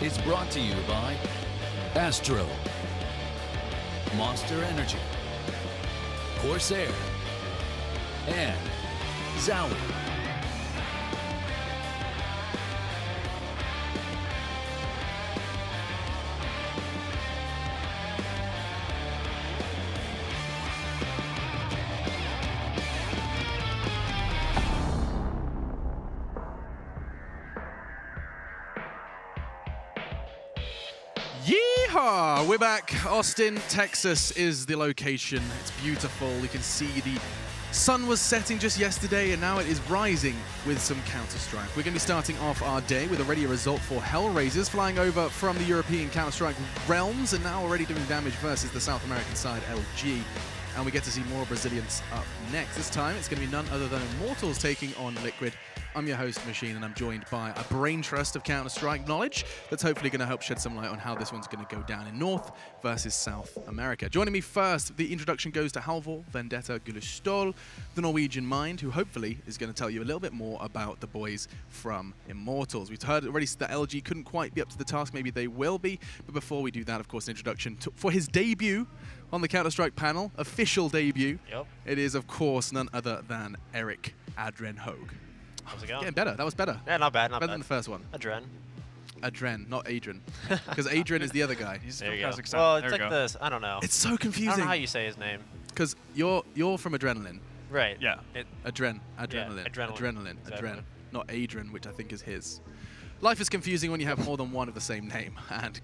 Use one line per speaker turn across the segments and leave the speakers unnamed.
is brought to you by Astro, Monster Energy, Corsair, and Zowie.
Yeehaw! We're back. Austin, Texas is the location. It's beautiful. You can see the sun was setting just yesterday, and now it is rising with some Counter-Strike. We're going to be starting off our day with already a result for Hellraisers, flying over from the European Counter-Strike realms, and now already doing damage versus the South American side, LG. And we get to see more Brazilians up next. This time, it's going to be none other than Immortals taking on Liquid. I'm your host, Machine, and I'm joined by a brain trust of Counter-Strike knowledge that's hopefully going to help shed some light on how this one's going to go down in North versus South America. Joining me first, the introduction goes to Halvor Vendetta Gullestol, the Norwegian mind, who hopefully is going to tell you a little bit more about the boys from Immortals. We've heard already that LG couldn't quite be up to the task. Maybe they will be. But before we do that, of course, an introduction for his debut on the Counter-Strike panel, official debut.
Yep.
It is, of course, none other than Eric Adrenhogue.
How's it going?
Getting better. That was better.
Yeah, not bad, not
better
bad.
than the first one.
Adren.
Adren, not Adrian. Because Adrian is the other guy.
He's
There
from
you go.
Kazakhstan.
Well,
There
it's
we
like
go.
this. I don't know.
It's so
I
confusing.
don't know how you say his name.
Because you're from Adrenaline.
Right.
Yeah.
Adrenaline.
Adrenaline.
Adrenaline.
Exactly.
Adren. Not Adrian, which I think is his. Life is confusing when you have more than one of the same name. And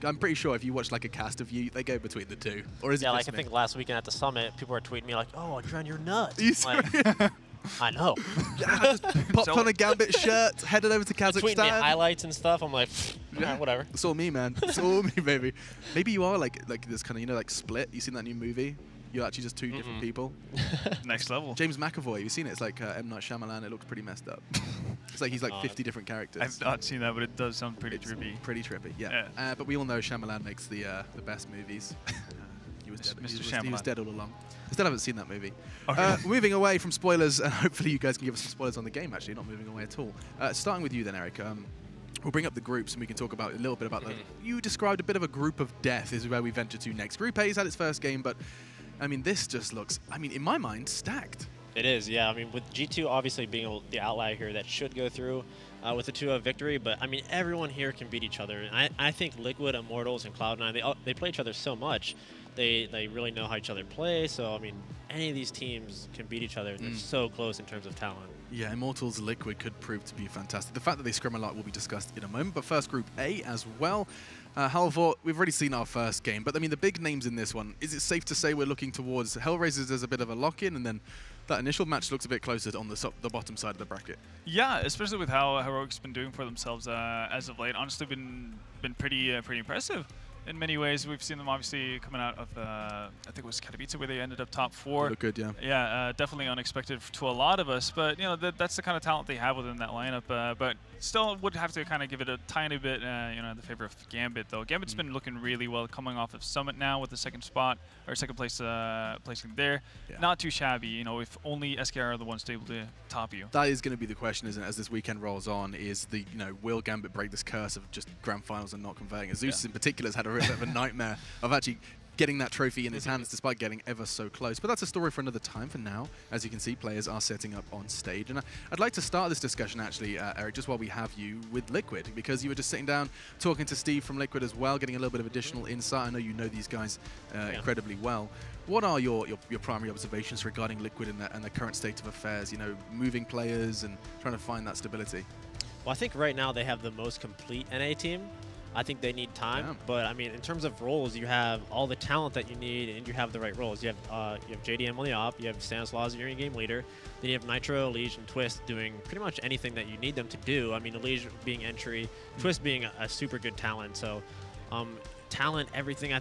I'm pretty sure if you watch like a cast of you, they go between the two. Or is it
Yeah,
just
like I
me?
think last weekend at the summit, people were tweeting me like, "Oh, Adren, you're nuts."
You
Like, I know.
Yeah, just popped on a Gambit shirt, headed over to
Tweeting me
Kazakhstan.
highlights and stuff. I'm like, yeah, whatever.
It's all me, man. It's all me, baby. Maybe you are like this kind of, you know, like Split. You seen that new movie? You're actually just two different people.
Next level.
James McAvoy, you've seen it? It's like M. Night Shyamalan. It looks pretty messed up. It's like he's like 50 different characters.
I've not seen that, but it does sound pretty
It's
trippy.
pretty trippy, yeah. But we all know Shyamalan makes the best movies. He was dead.
Mr.
He was
Shyamalan.
dead all along. I still haven't seen that movie.
Okay.
Moving away from spoilers, and hopefully you guys can give us some spoilers on the game, actually, not moving away at all. Starting with you then, Eric. We'll bring up the groups and we can talk about a little bit about the... You described a bit of a group of death is where we venture to next. Group A's had its first game, but, I mean, this just looks, I mean, in my mind, stacked.
It is, yeah. I mean, with G2 obviously being the outlier here that should go through with a 2-0 victory, but I mean, everyone here can beat each other. And I think Liquid, Immortals, and Cloud9, they play each other so much. They really know how each other play. So, I mean, any of these teams can beat each other. And they're so close in terms of talent.
Yeah, Immortals Liquid could prove to be fantastic. The fact that they scrum a lot will be discussed in a moment, but first Group A as well. Halvor, we've already seen our first game, but I mean, the big names in this one, is it safe to say we're looking towards Hellraisers as a bit of a lock-in, and then that initial match looks a bit closer on the bottom side of the bracket?
Yeah, especially with how Heroic's been doing for themselves as of late. Honestly, been pretty impressive. In many ways, we've seen them obviously coming out of, I think it was Katowice where they ended up top 4.
They look good, yeah.
Yeah, definitely unexpected to a lot of us, but you know that's the kind of talent they have within that lineup. But still would have to kind of give it a tiny bit, you know, in the favor of Gambit though. Gambit's been looking really well, coming off of Summit now with the second spot or second place placing there.
Yeah.
Not too shabby, you know. If only SKR are the ones able to top you.
That is going to be the question, isn't it? As this weekend rolls on, is the will Gambit break this curse of just grand finals and not converting? Zeus in particular has had a real bit of a nightmare of actually getting that trophy in his hands despite getting ever so close. But that's a story for another time. For now, as you can see, players are setting up on stage. And I'd like to start this discussion, actually, Eric, just while we have you, with Liquid, because you were just sitting down talking to Steve from Liquid as well, getting a little bit of additional insight. I know you know these guys incredibly well. What are your primary observations regarding Liquid and the current state of affairs, you know, moving players and trying to find that stability?
Well, I think right now they have the most complete NA team. I think they need time, but I mean, in terms of roles, you have all the talent that you need, and you have the right roles. You have JDM on the op, you have Stanislaus as your in-game leader, then you have Nitro, Elige, and Twist doing pretty much anything that you need them to do. I mean, Elige being entry, Twist being a super good talent. So, talent, everything. I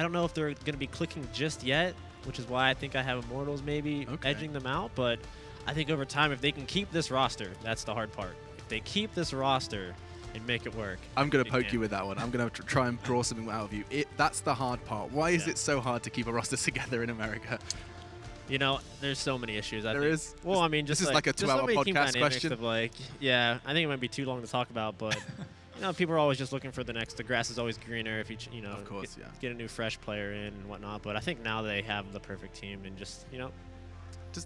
don't know if they're going to be clicking just yet, which is why I think I have Immortals maybe edging them out. But I think over time, if they can keep this roster, that's the hard part. If they keep this roster and make it work.
I'm going to poke you with that one. I'm going to try and draw something out of you. That's the hard part. Why is it so hard to keep a roster together in America?
You know, there's so many issues.
There is?
Well, I mean, just
this is like a 2-hour podcast question.
Of like, yeah, I think it might be too long to talk about, but people are always just looking for the grass is always greener if you
of course,
get a new fresh player in and whatnot. But I think now they have the perfect team and just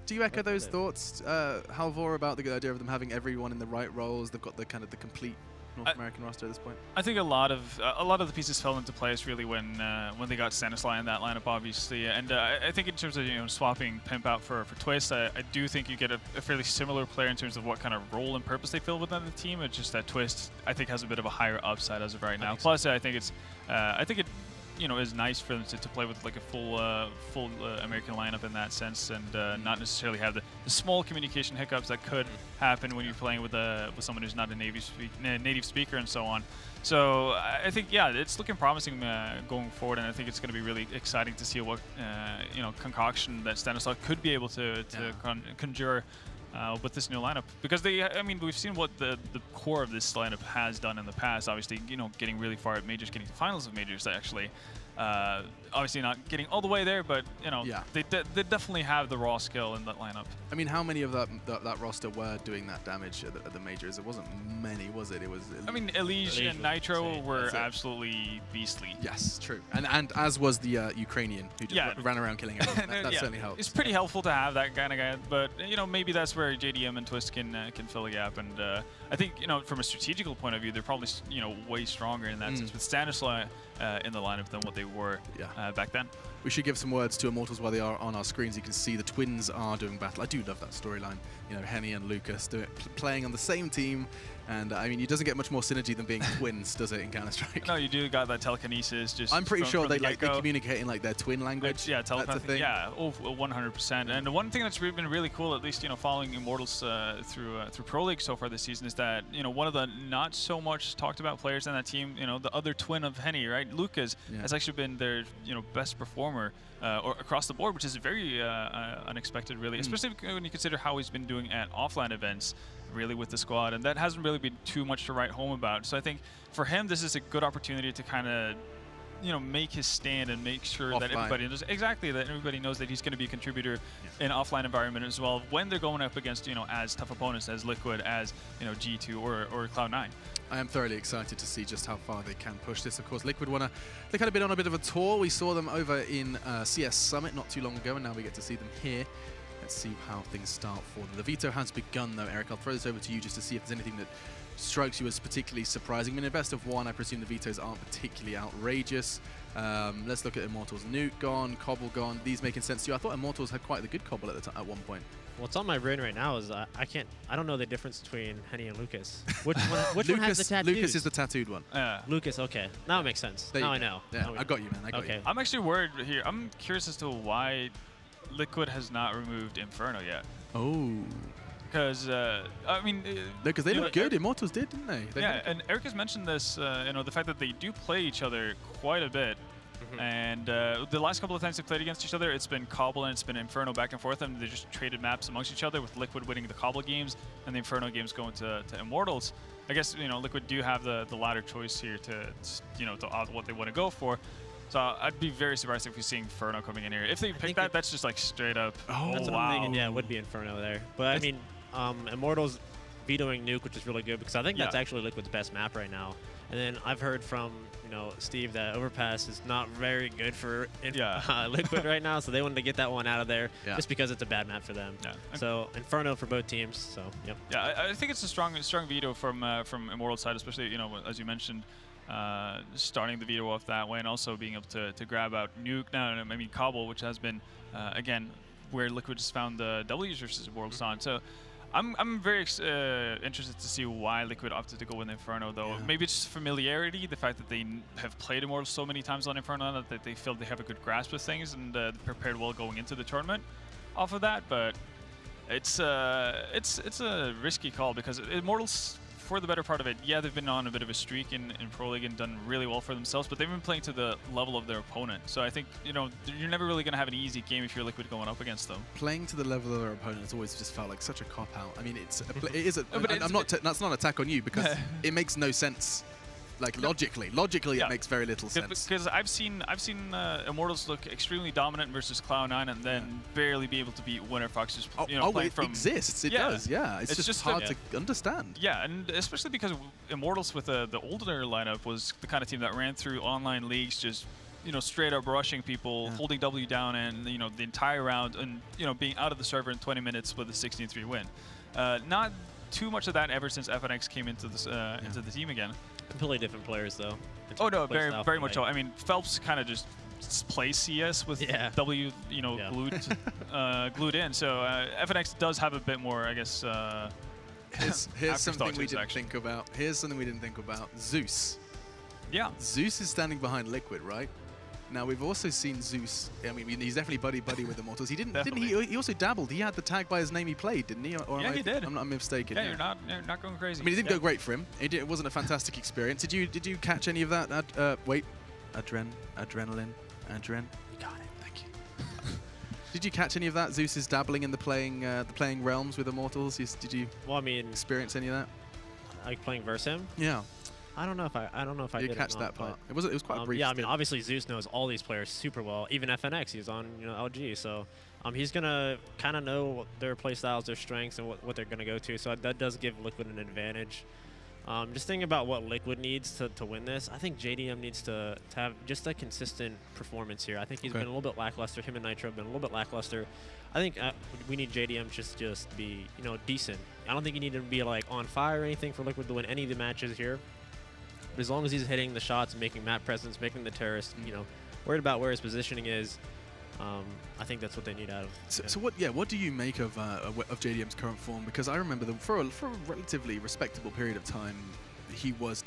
do you echo those thoughts, Halvor, about the idea of them having everyone in the right roles? They've got the complete North American roster at this point.
I think a lot of the pieces fell into place really when they got Stanislaw in that lineup, obviously, and I think in terms of swapping Pimp out for Twist, I do think you get a fairly similar player in terms of what kind of role and purpose they fill within the team. It's just that Twist I think has a bit of a higher upside as of right now. Plus, I think it is nice for them to play with like a full American lineup in that sense, and not necessarily have the small communication hiccups that could happen when you're playing with someone who's not a native speaker and so on. So I think it's looking promising going forward, and I think it's going to be really exciting to see what concoction that Stanislaw could be able to conjure with this new lineup, because we've seen what the core of this lineup has done in the past. Obviously, getting really far at majors, getting to finals of majors. Actually, obviously not getting all the way there, but they definitely have the raw skill in that lineup.
I mean, how many of that roster were doing that damage at the majors? It wasn't many, was it? It was.
Elige and Nitro were absolutely beastly.
Yes, true, and as was the Ukrainian who just ran around killing everyone. That certainly helps.
It's pretty helpful to have that kind of guy, but maybe that's where JDM and Twist can fill the gap. And I think from a strategical point of view, they're probably way stronger in that sense with Stanislaw in the lineup than what they were back then.
We should give some words to Immortals while they are on our screens. You can see the twins are doing battle. I do love that storyline. Henny and Lucas playing on the same team. And I mean, it doesn't get much more synergy than being twins, does it, in Counter-Strike?
No, you do got that telekinesis.
I'm pretty sure they communicate in their twin language.
Yeah, telepathy. Yeah, 100%. And one thing that's been really cool, at least following Immortals through Pro League so far this season, is that one of the not so much talked about players on that team, the other twin of Henny, right, Lucas, has actually been their best performer or across the board, which is very unexpected, really, especially when you consider how he's been doing at offline events, really, with the squad, and that hasn't really been too much to write home about. So I think for him, this is a good opportunity to kind of make his stand and make sure that everybody knows everybody knows that he's going to be a contributor in offline environment as well when they're going up against as tough opponents as Liquid, as G2 or Cloud9.
I am thoroughly excited to see just how far they can push this. Of course, Liquid they kind of been on a bit of a tour. We saw them over in CS Summit not too long ago, and now we get to see them here. Let's see how things start for them. The veto has begun, though, Eric. I'll throw this over to you just to see if there's anything that strikes you as particularly surprising. I mean, in best of one, I presume the vetoes aren't particularly outrageous. Let's look at Immortals. Nuke gone, Cobble gone. These making sense to you? I thought Immortals had quite the good Cobble at one point.
What's on my brain right now is I don't know the difference between Henny and Lucas. Which one has the tattoos?
Lucas is the tattooed one.
Lucas, okay. Now it makes sense. Now I know.
Yeah, I got you, man. I got you.
I'm actually worried here. I'm curious as to why Liquid has not removed Inferno yet.
Oh.
Because, I mean...
Because they looked good. Immortals did, didn't they?
And Eric has mentioned this, the fact that they do play each other quite a bit. And the last couple of times they played against each other, it's been Cobble and it's been Inferno back and forth, and they just traded maps amongst each other, with Liquid winning the Cobble games and the Inferno games going to Immortals. I guess, Liquid do have the latter choice here to what they want to go for. So I'd be very surprised if we see Inferno coming in here. If they pick that, that's just like straight up.
Oh, that's what I'm thinking. Yeah, it would be Inferno there. But I mean, Immortals vetoing Nuke, which is really good, because I think that's actually Liquid's best map right now. And then I've heard from Steve that Overpass is not very good for Liquid right now, so they wanted to get that one out of there just because it's a bad map for them. So Inferno for both teams. So
I think it's a strong veto from Immortal's side, especially as you mentioned. Starting the veto off that way, and also being able to grab out Nuke. I mean Cobble, which has been again where Liquid just found the W's versus Immortals on. So I'm very interested to see why Liquid opted to go with Inferno, though. Maybe it's just familiarity, the fact that they have played Immortals so many times on Inferno that they feel they have a good grasp of things and prepared well going into the tournament off of that. But it's a risky call, because Immortals, for the better part of it, they've been on a bit of a streak in Pro League and done really well for themselves, but they've been playing to the level of their opponent. So I think, you're never really going to have an easy game if you're Liquid going up against them.
Playing to the level of their opponent has always just felt like such a cop-out. I mean, that's not an attack on you, because it makes no sense Like logically, it makes very little sense.
Because I've seen Immortals look extremely dominant versus Cloud9 and then barely be able to beat Winter Fox. Just playing from
exists. It does. Yeah, it's just hard to understand.
Yeah, and especially because Immortals with the older lineup was the kind of team that ran through online leagues, just straight up rushing people, holding W down, and the entire round, and being out of the server in 20 minutes with a 16-3 win. Not too much of that ever since FNX came into this into the team again.
Completely different players though.
Oh no, very much so. I mean, Phelps kind of just plays CS with W, glued in. So FNX does have a bit more, I guess.
Here's something we didn't think about. Zeus.
Yeah.
Zeus is standing behind Liquid, right? Now we've also seen Zeus. I mean, he's definitely buddy with Immortals. He didn't he? He also dabbled. He had the tag by his name he played, didn't he? Or
yeah, he did.
I'm not mistaken.
Yeah, you're not going crazy.
I mean, it didn't go great for him. It wasn't a fantastic experience. Did you catch any of that? Wait, adrenaline. You got it. Thank you. Did you catch any of that? Zeus is dabbling in the playing realms with Immortals. Did you?
Well, I mean,
experience any of that?
Like playing versus him?
Yeah.
I don't know if I did
catch that part. It was quite brief.
Yeah, I mean, obviously Zeus knows all these players super well. Even FNX, he's on LG, so he's gonna kind of know their play styles, their strengths, and what they're gonna go to. So that does give Liquid an advantage. Just thinking about what Liquid needs to win this, I think JDM needs to have just a consistent performance here. I think he's been a little bit lackluster. Him and Nitro have been a little bit lackluster. I think we need JDM just be decent. I don't think you need to be like on fire or anything for Liquid to win any of the matches here. But as long as he's hitting the shots, making map presence, making the terrorist, worried about where his positioning is, I think that's what they need out of.
So what do you make of JDM's current form? Because I remember that for a relatively respectable period of time, he was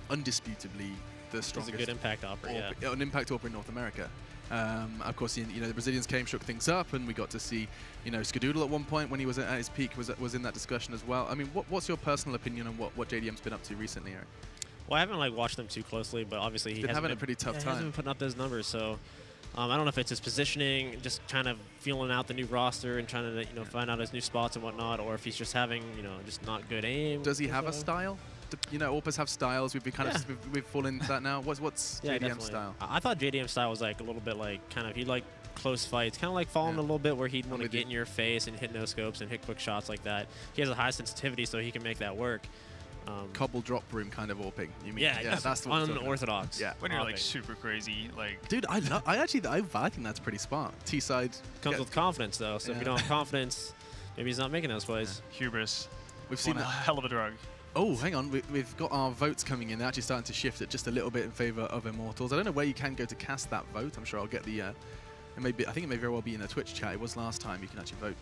undisputably the strongest.
He's a good impact operator.
An impact operator in North America. Of course, the Brazilians came, shook things up, and we got to see, Skadoodle at one point when he was at his peak was in that discussion as well. I mean, what's your personal opinion on what JDM's been up to recently, Eric?
Well, I haven't watched them too closely, but obviously he's
been having a pretty tough time.
He hasn't been putting up those numbers, so I don't know if it's his positioning, just kind of feeling out the new roster and trying to find out his new spots and whatnot, or if he's just having just not good aim.
Does he have a style? Orpas have styles. We've fallen into that now. What's JDM's style?
I thought JDM's style was like a little bit like he liked close fights, kind of like falling a little bit where he'd want to get in your face and hit no scopes and hit quick shots like that. He has a high sensitivity, so he can make that work.
Cobble drop room kind of AWPing. You mean?
Yeah,
that's what
unorthodox.
Yeah,
when you're like super crazy, like.
Dude, I think that's pretty smart. T side
comes with confidence though. So if you don't have confidence, maybe he's not making those plays.
Hubris.
We've seen
a hell of a drug.
Oh, hang on. We've got our votes coming in. They're actually starting to shift it just a little bit in favor of Immortals. I don't know where you can go to cast that vote. I'm sure I'll get the. I think it may very well be in the Twitch chat. It was last time. You can actually vote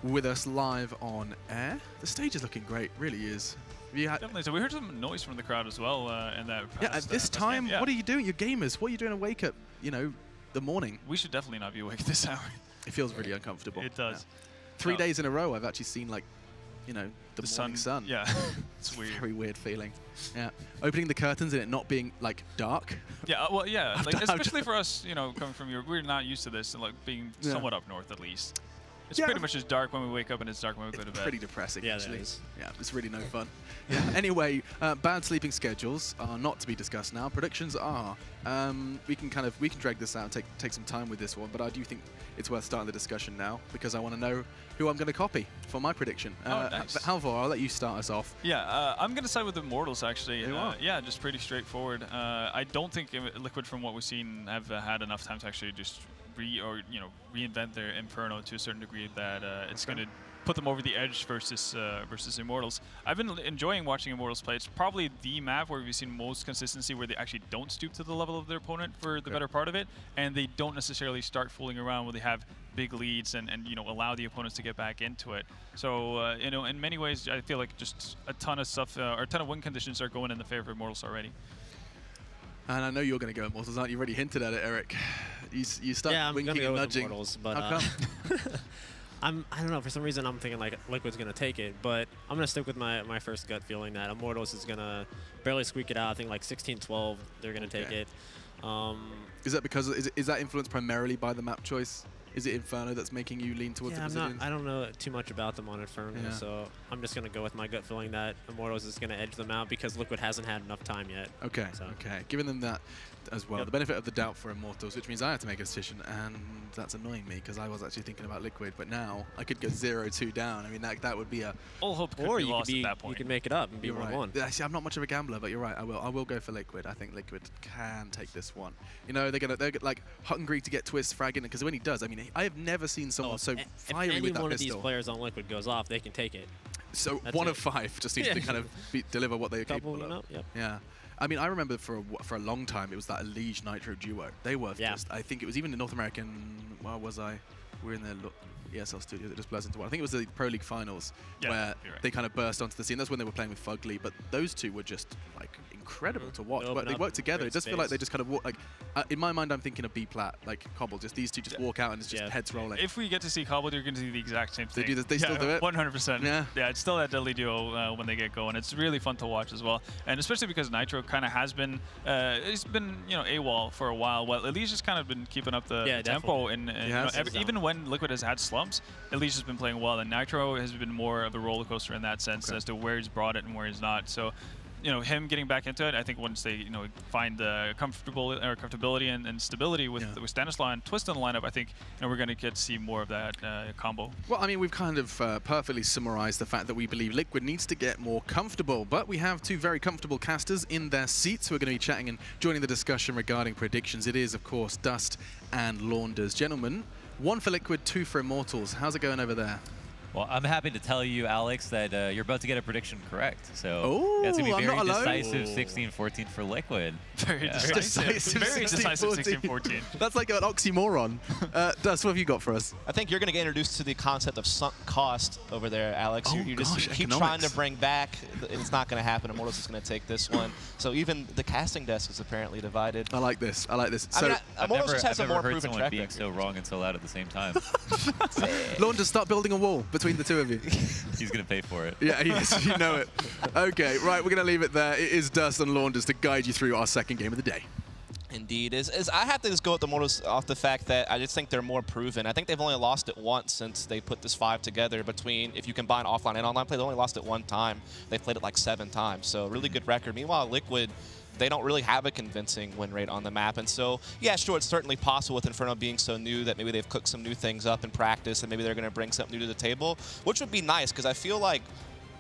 with us live on air. The stage is looking great. Really is.
Definitely. So we heard some noise from the crowd as well in that.
Yeah, at this time, what are you doing? You're gamers. What are you doing awake at, the morning?
We should definitely not be awake at this hour.
It feels really uncomfortable.
It does.
Yeah. 3 days in a row, I've actually seen the morning sun.
Yeah, it's weird.
Very weird feeling. Yeah, opening the curtains and it not being dark.
Yeah, well, yeah, especially for us, coming from Europe, we're not used to this, and being somewhat up north at least. It's pretty much just dark when we wake up and it's dark when we go to bed.
Pretty depressing, actually.
Yeah,
it's really no fun. Yeah. Anyway, bad sleeping schedules are not to be discussed now. Predictions are. We can drag this out and take some time with this one, but I do think it's worth starting the discussion now because I want to know who I'm going to copy for my prediction.
Nice.
Halvor, I'll let you start us off.
Yeah, I'm going to side with Immortals actually.
You are?
Yeah, just pretty straightforward. I don't think Liquid, from what we've seen, have had enough time to actually just reinvent their Inferno to a certain degree that it's going to put them over the edge versus Immortals. I've been enjoying watching Immortals play. It's probably the map where we've seen most consistency, where they actually don't stoop to the level of their opponent for the better part of it, and they don't necessarily start fooling around when they have big leads and allow the opponents to get back into it. So in many ways, I feel like just a ton of stuff or a ton of win conditions are going in the favor of Immortals already.
And I know you're going to go Immortals, aren't you? Already hinted at it, Eric. You start winking and nudging.
Immortals, but
how come?
I don't know. For some reason, I'm thinking Liquid's going to take it, but I'm going to stick with my first gut feeling that Immortals is going to barely squeak it out. I think 16-12, they're going to take it.
Is that because is that influenced primarily by the map choice? Is it Inferno that's making you lean towards the Brazilians?
I don't know too much about them on Inferno, so I'm just going to go with my gut feeling that Immortals is going to edge them out because Liquid hasn't had enough time yet.
Okay,
so.
okay. Giving them that as well. The benefit of the doubt for Immortals, which means I have to make a decision, and that's annoying me because I was actually thinking about Liquid, but now I could go 0-2 down. I mean, that would be a...
All hope could be lost at that point.
You can make it up and be 1-1.
Right. I'm not much of a gambler, but you're right. I will go for Liquid. I think Liquid can take this one. You know, they're like hungry to get Twist fragging, because when he does, I mean, I have never seen someone so fiery with that pistol.
If any one of these players on Liquid goes off, they can take it.
So that's 1 of 5 just seems to kind of deliver what they're capable of.
Yep.
Yeah. I mean, I remember for a long time it was that Elige Nitro duo. They were just, I think it was even the North American, where was I? We're in the ESL studio that just blurs into one. I think it was the Pro League Finals where they kind of burst onto the scene. That's when they were playing with Fugly, but those two were just like incredible to watch. But they work together. It does feel like they just kind of walk, like, in my mind, I'm thinking of B-Plat, like Cobble. Just these two just walk out and it's just heads rolling.
If we get to see Cobble, you're going to do the exact same thing.
They still do it?
100%.
Yeah.
Yeah, it's still that deadly duo when they get going. It's really fun to watch as well, and especially because Nitro kind of has been, it's been AWOL for a while. Well, Elige has kind of been keeping up the tempo, and even when Liquid has had slumps, Elige has been playing well, and Nitro has been more of a roller coaster in that sense as to where he's brought it and where he's not. So, him getting back into it, I think once they, find the comfortability and stability with Stanislaw and Twist in the lineup, I think we're going to get to see more of that combo.
Well, I mean, we've kind of perfectly summarized the fact that we believe Liquid needs to get more comfortable, but we have two very comfortable casters in their seats who are going to be chatting and joining the discussion regarding predictions. It is, of course, Dust and Launders. Gentlemen, 1 for Liquid, 2 for Immortals. How's it going over there?
Well, I'm happy to tell you, Alex, that you're about to get a prediction correct. So it's going to be very decisive 16-14 for Liquid.
Very decisive. Very decisive 16-14.
That's like an oxymoron. Dust, what have you got for us?
I think you're going to get introduced to the concept of sunk cost over there, Alex. You just keep trying to bring back. It's not going to happen. Immortals is going to take this one. So even the casting desk is apparently divided.
I like this. I like this. So
Immortals just has a more proven
track record. I've never heard someone being so wrong and so loud at the same time.
Launders, start building a wall between the two of you.
He's going to pay for it.
Yeah, he is. You know it. Okay, right, we're going to leave it there. It is Dust and Launders to guide you through our second game of the day.
Indeed. I have to just go with the Immortals off the fact that I just think they're more proven. I think they've only lost it once since they put this 5 together between, if you combine offline and online play, they only lost it 1 time. They've played it like 7 times, so really good record. Meanwhile, Liquid, they don't really have a convincing win rate on the map. And so, yeah, sure, it's certainly possible with Inferno being so new that maybe they've cooked some new things up in practice and maybe they're going to bring something new to the table, which would be nice because I feel like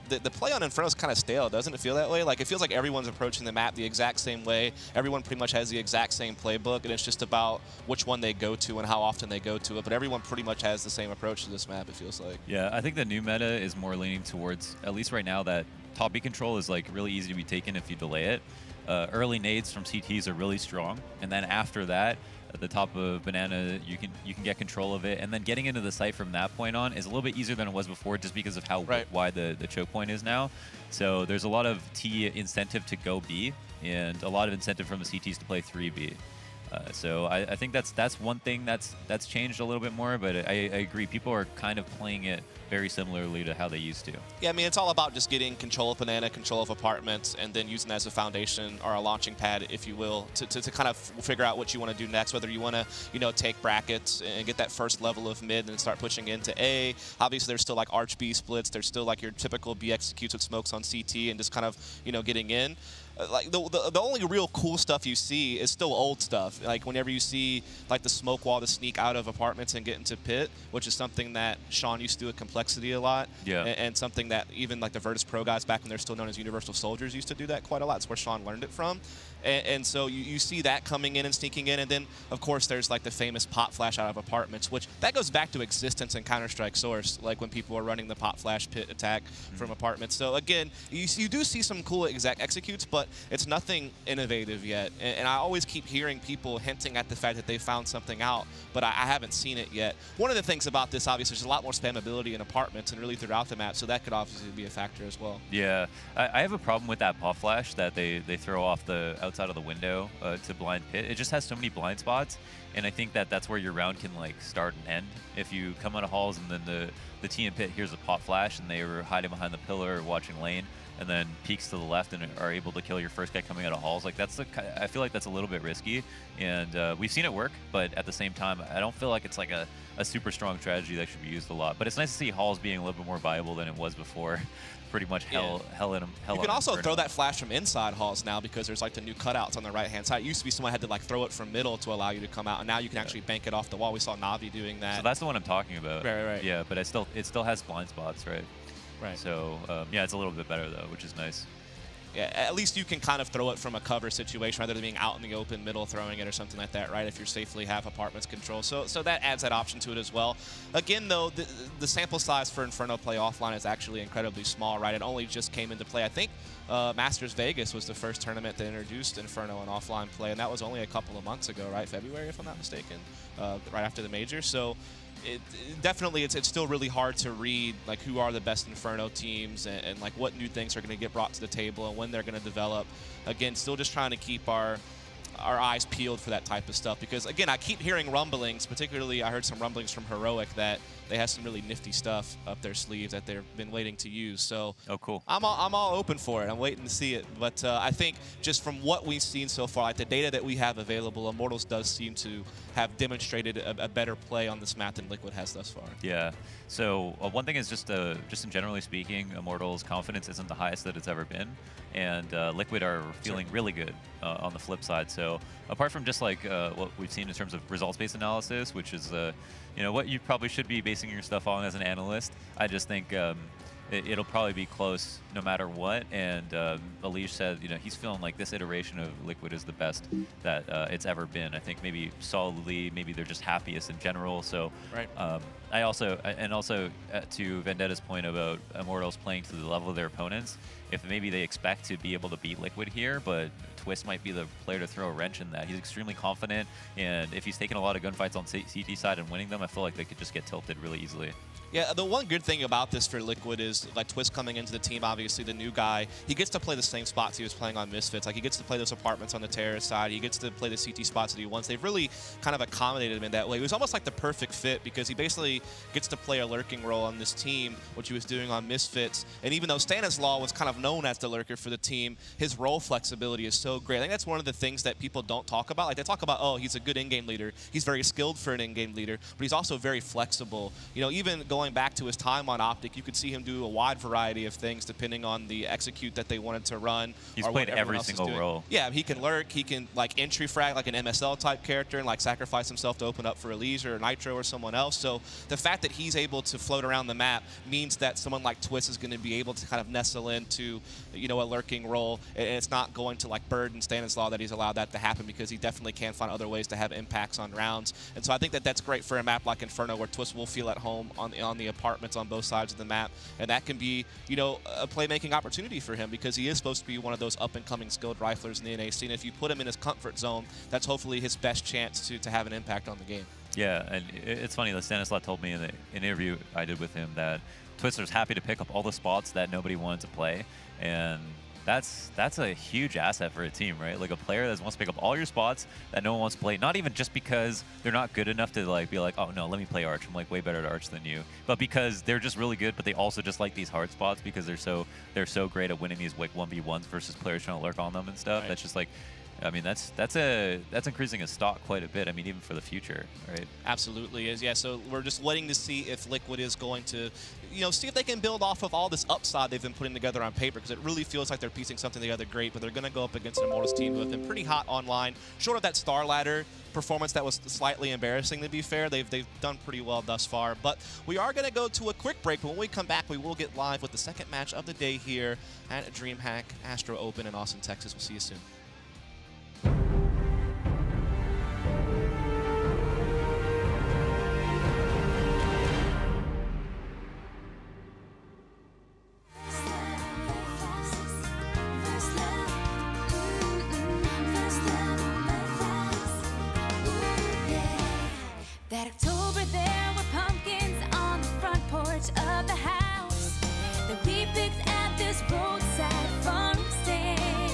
the play on Inferno is kind of stale. Doesn't it feel that way? Like, it feels like everyone's approaching the map the exact same way. Everyone pretty much has the exact same playbook, and it's just about which one they go to and how often they go to it. But everyone pretty much has the same approach to this map, it feels like.
Yeah, I think the new meta is more leaning towards, at least right now, that top B control is like really easy to be taken if you delay it. Early nades from CTs are really strong, and then after that, at the top of Banana, you can get control of it, and then getting into the site from that point on is a little bit easier than it was before, just because of how wide the choke point is now. So there's a lot of T incentive to go B, and a lot of incentive from the CTs to play 3B. So I think that's one thing that's changed a little bit more, but I agree. People are kind of playing it very similarly to how they used to.
Yeah, I mean, it's all about just getting control of Banana, control of apartments, and then using that as a foundation or a launching pad, if you will, to kind of figure out what you want to do next, whether you want to, take brackets and get that first level of mid and start pushing into A. Obviously, there's still like Arch B splits. There's still like your typical B executes with smokes on CT and just kind of, getting in. Like the only real cool stuff you see is still old stuff. Like whenever you see like the smoke wall to sneak out of apartments and get into pit, which is something that Sean used to do at Complexity a lot, and something that even like the Virtus Pro guys back when they're still known as Universal Soldiers used to do that quite a lot. That's where Sean learned it from. And so you see that coming in and sneaking in, and then of course there's like the famous pop flash out of apartments, which that goes back to existence in Counter-Strike Source, like when people are running the pop flash pit attack from apartments. So again, you do see some cool exact executes, but it's nothing innovative yet. And I always keep hearing people hinting at the fact that they found something out, but I haven't seen it yet. One of the things about this, obviously, there's a lot more spammability in apartments and really throughout the map, so that could obviously be a factor as well.
Yeah, I have a problem with that pop flash that they throw off the outside of the window to blind pit. It just has so many blind spots, and I think that's where your round can like start and end. If you come out of halls and then the team in pit hears a pop flash and they were hiding behind the pillar or watching lane, and then peeks to the left and are able to kill your first guy coming out of halls. Like I feel like that's a little bit risky, and we've seen it work, but at the same time, I don't feel like it's like a super strong strategy that should be used a lot. But it's nice to see halls being a little bit more viable than it was before. Pretty much hell in them.
You can also throw that flash from inside halls now because there's like the new cutouts on the right-hand side. It used to be someone had to like throw it from middle to allow you to come out, and now you can actually bank it off the wall. We saw Navi doing that.
So that's the one I'm talking about.
Right.
Yeah, but it still has blind spots, right?
Right.
So yeah, it's a little bit better though, which is nice.
Yeah, at least you can kind of throw it from a cover situation rather than being out in the open middle throwing it or something like that, right, if you're safely have apartments control. So that adds that option to it as well. Again, though, the sample size for Inferno play offline is actually incredibly small, right? It only just came into play. I think Masters Vegas was the first tournament that introduced Inferno in offline play, and that was only a couple of months ago, right? February, if I'm not mistaken, right after the major. So definitely it's still really hard to read like who are the best Inferno teams and like what new things are going to get brought to the table and when they're going to develop. Again, still just trying to keep our eyes peeled for that type of stuff because, again, I keep hearing rumblings, particularly I heard some rumblings from Heroic that they have some really nifty stuff up their sleeves that they've been waiting to use. So
oh, cool.
I'm all open for it. I'm waiting to see it. But I think just from what we've seen so far, like the data that we have available, Immortals does seem to have demonstrated a better play on this map than Liquid has thus far.
Yeah. So one thing is just in generally speaking, Immortals' confidence isn't the highest that it's ever been, and Liquid are feeling really good on the flip side. So apart from just like what we've seen in terms of results-based analysis, which is what you probably should be basing your stuff on as an analyst, I just think it'll probably be close no matter what. And Alish said, he's feeling like this iteration of Liquid is the best that it's ever been. I think maybe solidly, maybe they're just happiest in general. So
right.
I also to Vendetta's point about Immortals playing to the level of their opponents, if maybe they expect to be able to beat Liquid here, but Twist might be the player to throw a wrench in that. He's extremely confident, and if he's taking a lot of gunfights on CT side and winning them, I feel like they could just get tilted really easily.
Yeah, the one good thing about this for Liquid is, like, Twist coming into the team, obviously the new guy, he gets to play the same spots he was playing on Misfits. Like, he gets to play those apartments on the terrorist side. He gets to play the CT spots that he wants. They've really kind of accommodated him in that way. It was almost like the perfect fit because he basically gets to play a lurking role on this team, which he was doing on Misfits. And even though Stanislaw was kind of known as the lurker for the team, his role flexibility is so great. I think that's one of the things that people don't talk about. Like, they talk about, oh, he's a good in-game leader. He's very skilled for an in-game leader, but he's also very flexible. Even going back to his time on Optic, you could see him do a wide variety of things depending on the execute that they wanted to run.
He's played every single role.
Yeah, he can lurk, he can like entry frag like an MSL type character and like sacrifice himself to open up for Elise or Nitro or someone else. So the fact that he's able to float around the map means that someone like Twist is going to be able to kind of nestle into a lurking role, and it's not going to like burden Stanislaw that he's allowed that to happen because he definitely can find other ways to have impacts on rounds. And so I think that that's great for a map like Inferno where Twist will feel at home on the apartments on both sides of the map, and that can be a playmaking opportunity for him because he is supposed to be one of those up-and-coming skilled riflers in the NA scene. If you put him in his comfort zone, that's hopefully his best chance to have an impact on the game. Yeah,
and it's funny that Stanislaw told me in an interview I did with him that Twister's happy to pick up all the spots that nobody wanted to play, and that's a huge asset for a team, right? Like a player that wants to pick up all your spots that no one wants to play, not even just because they're not good enough to like be like, oh no, let me play Arch, I'm like way better at Arch than you, but because they're just really good, but they also just like these hard spots because they're so great at winning these like 1v1s versus players trying to lurk on them and stuff. Right. That's just like, I mean, that's increasing his stock quite a bit. I mean, even for the future, right?
Absolutely is. Yeah. So we're just waiting to see if Liquid is going to, see if they can build off of all this upside they've been putting together on paper, because it really feels like they're piecing something together great. But they're going to go up against an Immortals team who have been pretty hot online. Short of that Star Ladder performance that was slightly embarrassing, to be fair, they've done pretty well thus far. But we are going to go to a quick break. But when we come back, we will get live with the second match of the day here at DreamHack Astro Open in Austin, Texas. We'll see you soon.
That October there were pumpkins on the front porch of the house that we picked at this roadside farm stand.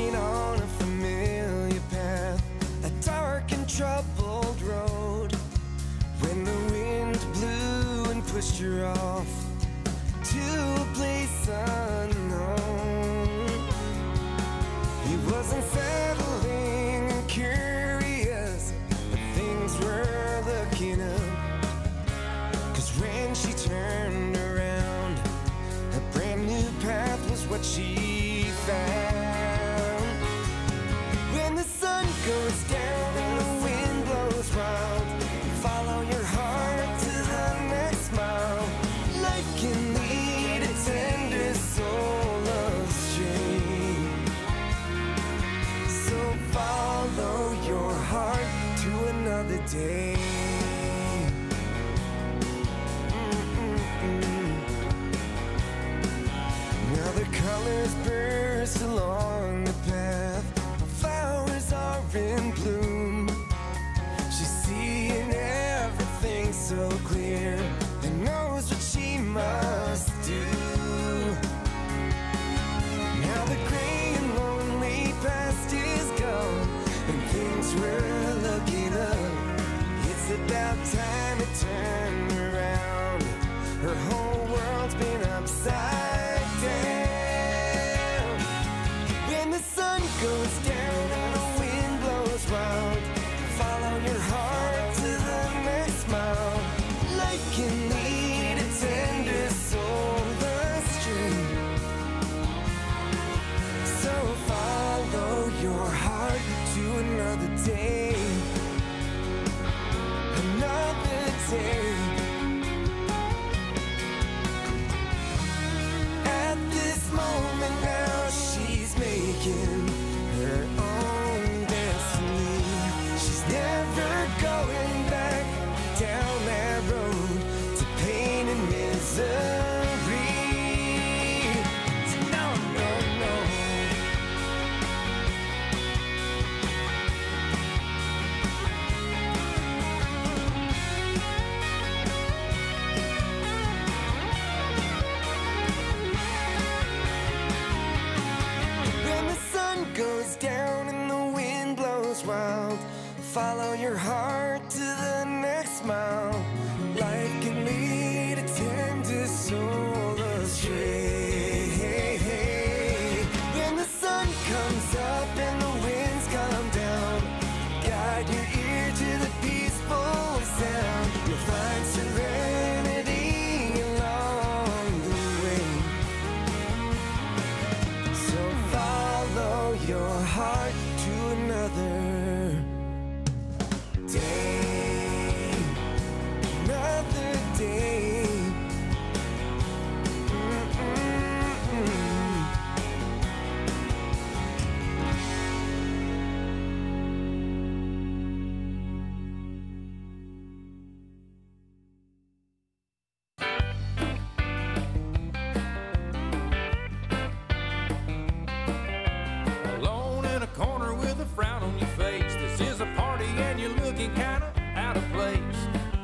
walking on a familiar path, a dark and troubled road. When the wind blew and pushed her off to a place unknown, it was unsettling and curious, but things were looking up. 'Cause when she turned around, a brand new path was what she found. When the sun goes down and the wind blows wild, follow your heart to the next mile. Life can lead a tender soul astray, so follow your heart to another day. Now the colors burst along the path, flowers are in bloom. She's seeing everything so clear and knows what she must do. Now the gray and lonely past is gone and things were looking up. It's about time to turn around. Her whole world's been upside down. When the sun goes down and the wind blows wild, follow your heart to the next mile. Life can lead a tender soul astray, so follow your heart to another day. Another day. At this moment now, she's making her own destiny. She's never going back down that road to pain and misery. No, no, no. When the sun goes down and the wind blows wild, follow your heart to the next mile. Life can lead a tender soul astray. When the sun comes up and the winds come down, guide your ear to the peaceful sound. You'll find serenity along the way, so follow your heart to another day. Another day.
Alone in a corner with a frown on your face. This is a party and you're looking kinda out of place.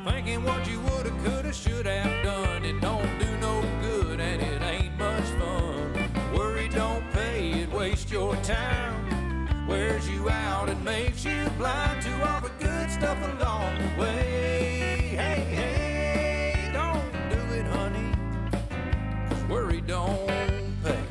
Thinking what you woulda, coulda, should have done. It don't do no good and it ain't much fun. Worry don't pay, it wastes your time. Wears you out and makes you blind to all the good stuff along the way. Hey, hey, don't do it, honey, 'cause worry don't pay.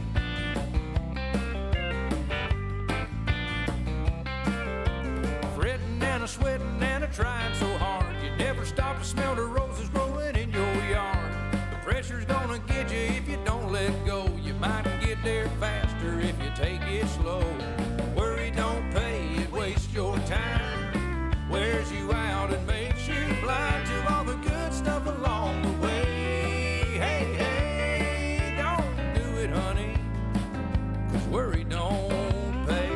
Fretting and a sweating and a trying so hard, you never stop to smell the roses growing in your yard. The pressure's gonna get you if you don't let go. You might get there faster if you take it slow. Worry don't pay, it wastes your time. Wears you out and makes you blind to all the good stuff along the way. Hey, hey, don't do it, honey, 'cause worry don't pay.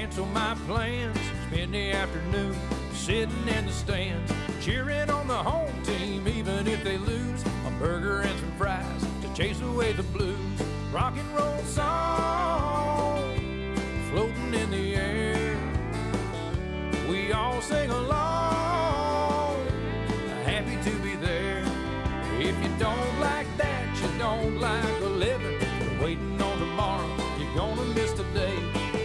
cancel my plans, spend the afternoon sitting in the stands, cheering on the home team even if they lose. A burger and some fries to chase away the blues. Rock and roll song floating in the air, we all sing along, happy to be there. If you don't like that, you don't like a living. You're waiting on tomorrow, you're gonna miss today.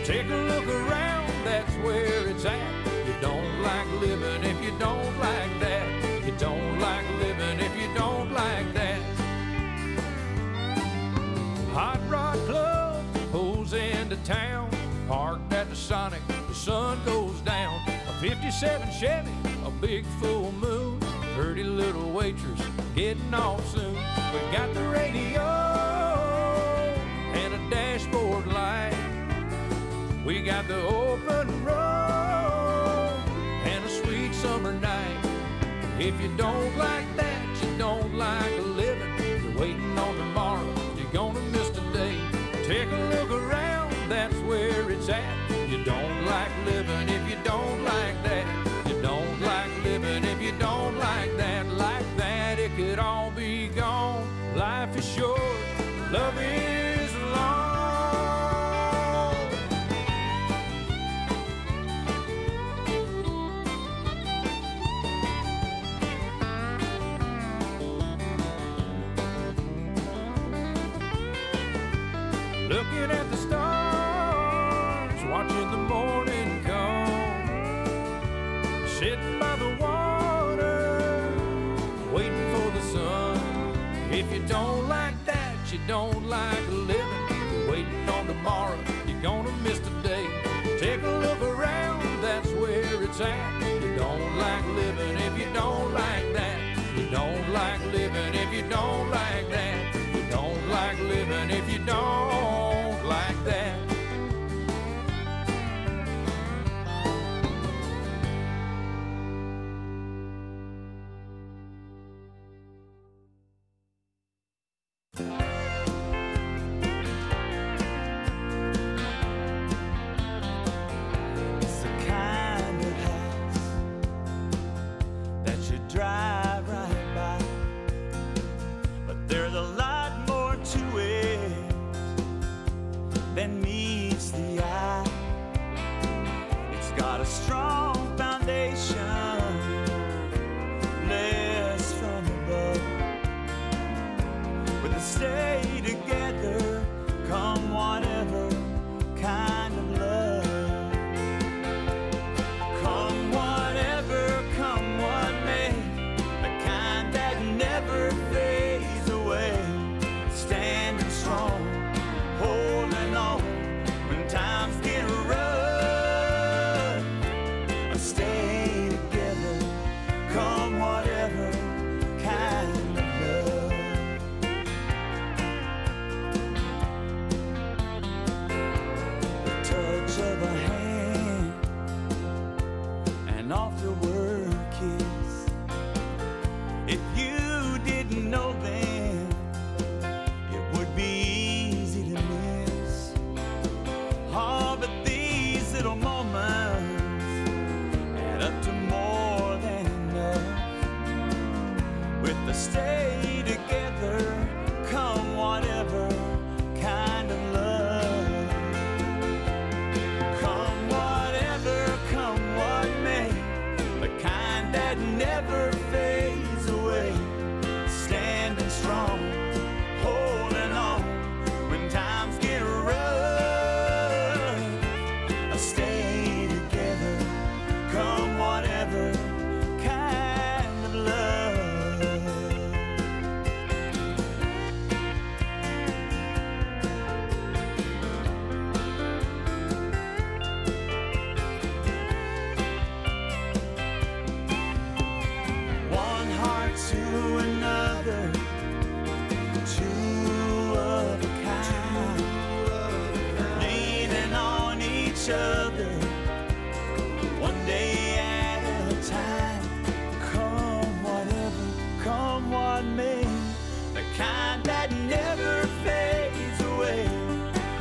Take a look around, that's where it's at. You don't like living if you don't like that. You don't like living if you don't like that. Hot Rod Club pulls into town, parked at the Sonic, the sun goes down. A 57 Chevy, a big full moon, pretty little waitress getting off soon. We got the radio and a dashboard light, we got the open road and a sweet summer night. If you don't like that, you don't like a living. You're waiting on tomorrow, you're gonna miss today. Take a look around, that's where it's at. You don't like living if you don't like that. You don't like living if you don't like that. Like that, it could all be gone. Life is short, love is long. Looking at the stars, watching the morning come, sitting by the water, waiting for the sun. If you don't like that, you don't like living. You're waiting on tomorrow, you're gonna miss today. Take a look around, that's where it's at. You don't like living if you don't like that. You don't like living if you don't like that. You don't like living if you don't like that.
It's the kind of house that you drive right by, but there's a lot more to it than meets the eye. It's got a strong foundation, blessed from above, with a stay together, come whatever kind of love. Come whatever, come what may, the kind that never fades away, standing strong, holding on when times get rough. Stay together, come whatever kind of love. The touch of a hand, an afterward kiss. If you didn't know then, it would be easy to miss. Oh, but these little moments add up to more than enough. With the stay together, come whatever kind of love. Come whatever, come what may, the kind that never fades away, standing strong, holding on when times get rough. Stay together, come whatever kind of love. One heart to another, two of a kind, leaning on each other, one day at a time. Come whatever, come what may, the kind that never fades away,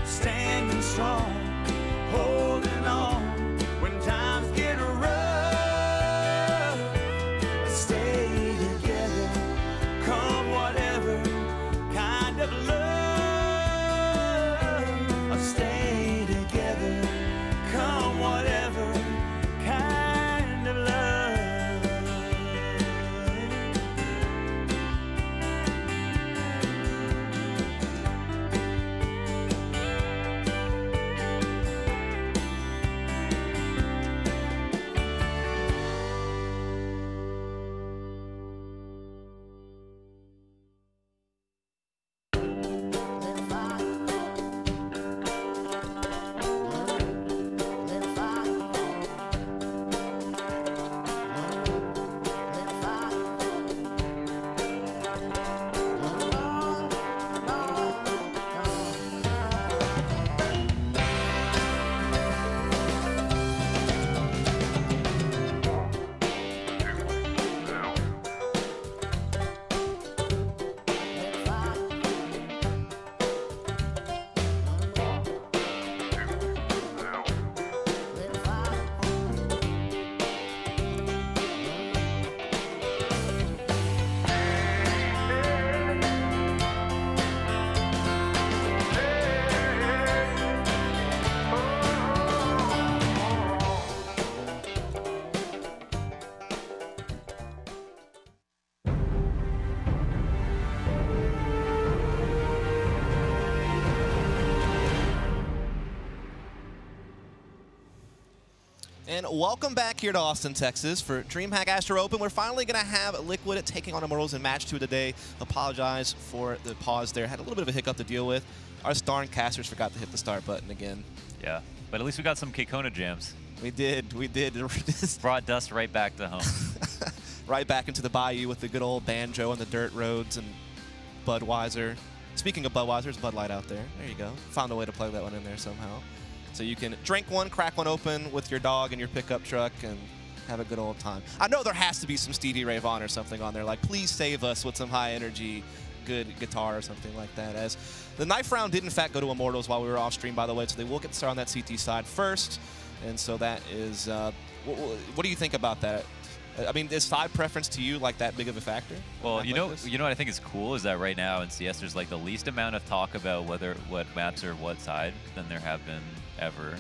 standing strong, holding on
And welcome back here to Austin, Texas for DreamHack Astro Open. We're finally going to have Liquid taking on Immortals in match 2 today. Apologize for the pause there. Had a little bit of a hiccup to deal with. Our darn casters forgot to hit the start button again.
Yeah, but at least we got some Kekona jams.
We did.
Brought dust right back to home.
Right back into the bayou with the good old banjo on the dirt roads and Budweiser. Speaking of Budweiser, there's Bud Light out there. There you go. Found a way to plug that one in there somehow. So you can drink one, crack one open with your dog in your pickup truck and have a good old time. I know there has to be some Stevie Ray Vaughan or something on there, like please save us with some high energy, good guitar or something like that. As the knife round did in fact go to Immortals while we were off stream, by the way, so they will get started on that CT side first. And so that is, what do you think about that? I mean, is side preference to you like that big of a factor?
Well, you know what I think is cool is that right now in CS there's like the least amount of talk about what maps are what side than there have been ever.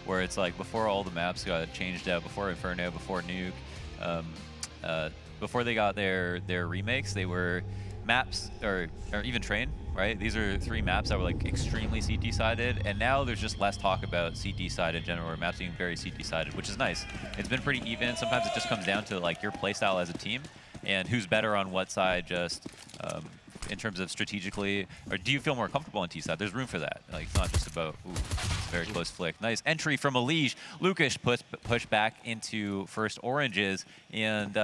Where it's like before all the maps got changed out, before Inferno, before Nuke, before they got their remakes, they were maps or even Train, right? These are 3 maps that were like extremely CT sided, and now there's just less talk about CT side in general, or maps being very CT sided, which is nice. It's been pretty even. Sometimes it just comes down to like your playstyle as a team and who's better on what side, just in terms of strategically, or do you feel more comfortable on T side? There's room for that. Like it's not just about, ooh, it's a very close flick. Nice entry from Elige. Lucas pushed back into first oranges, and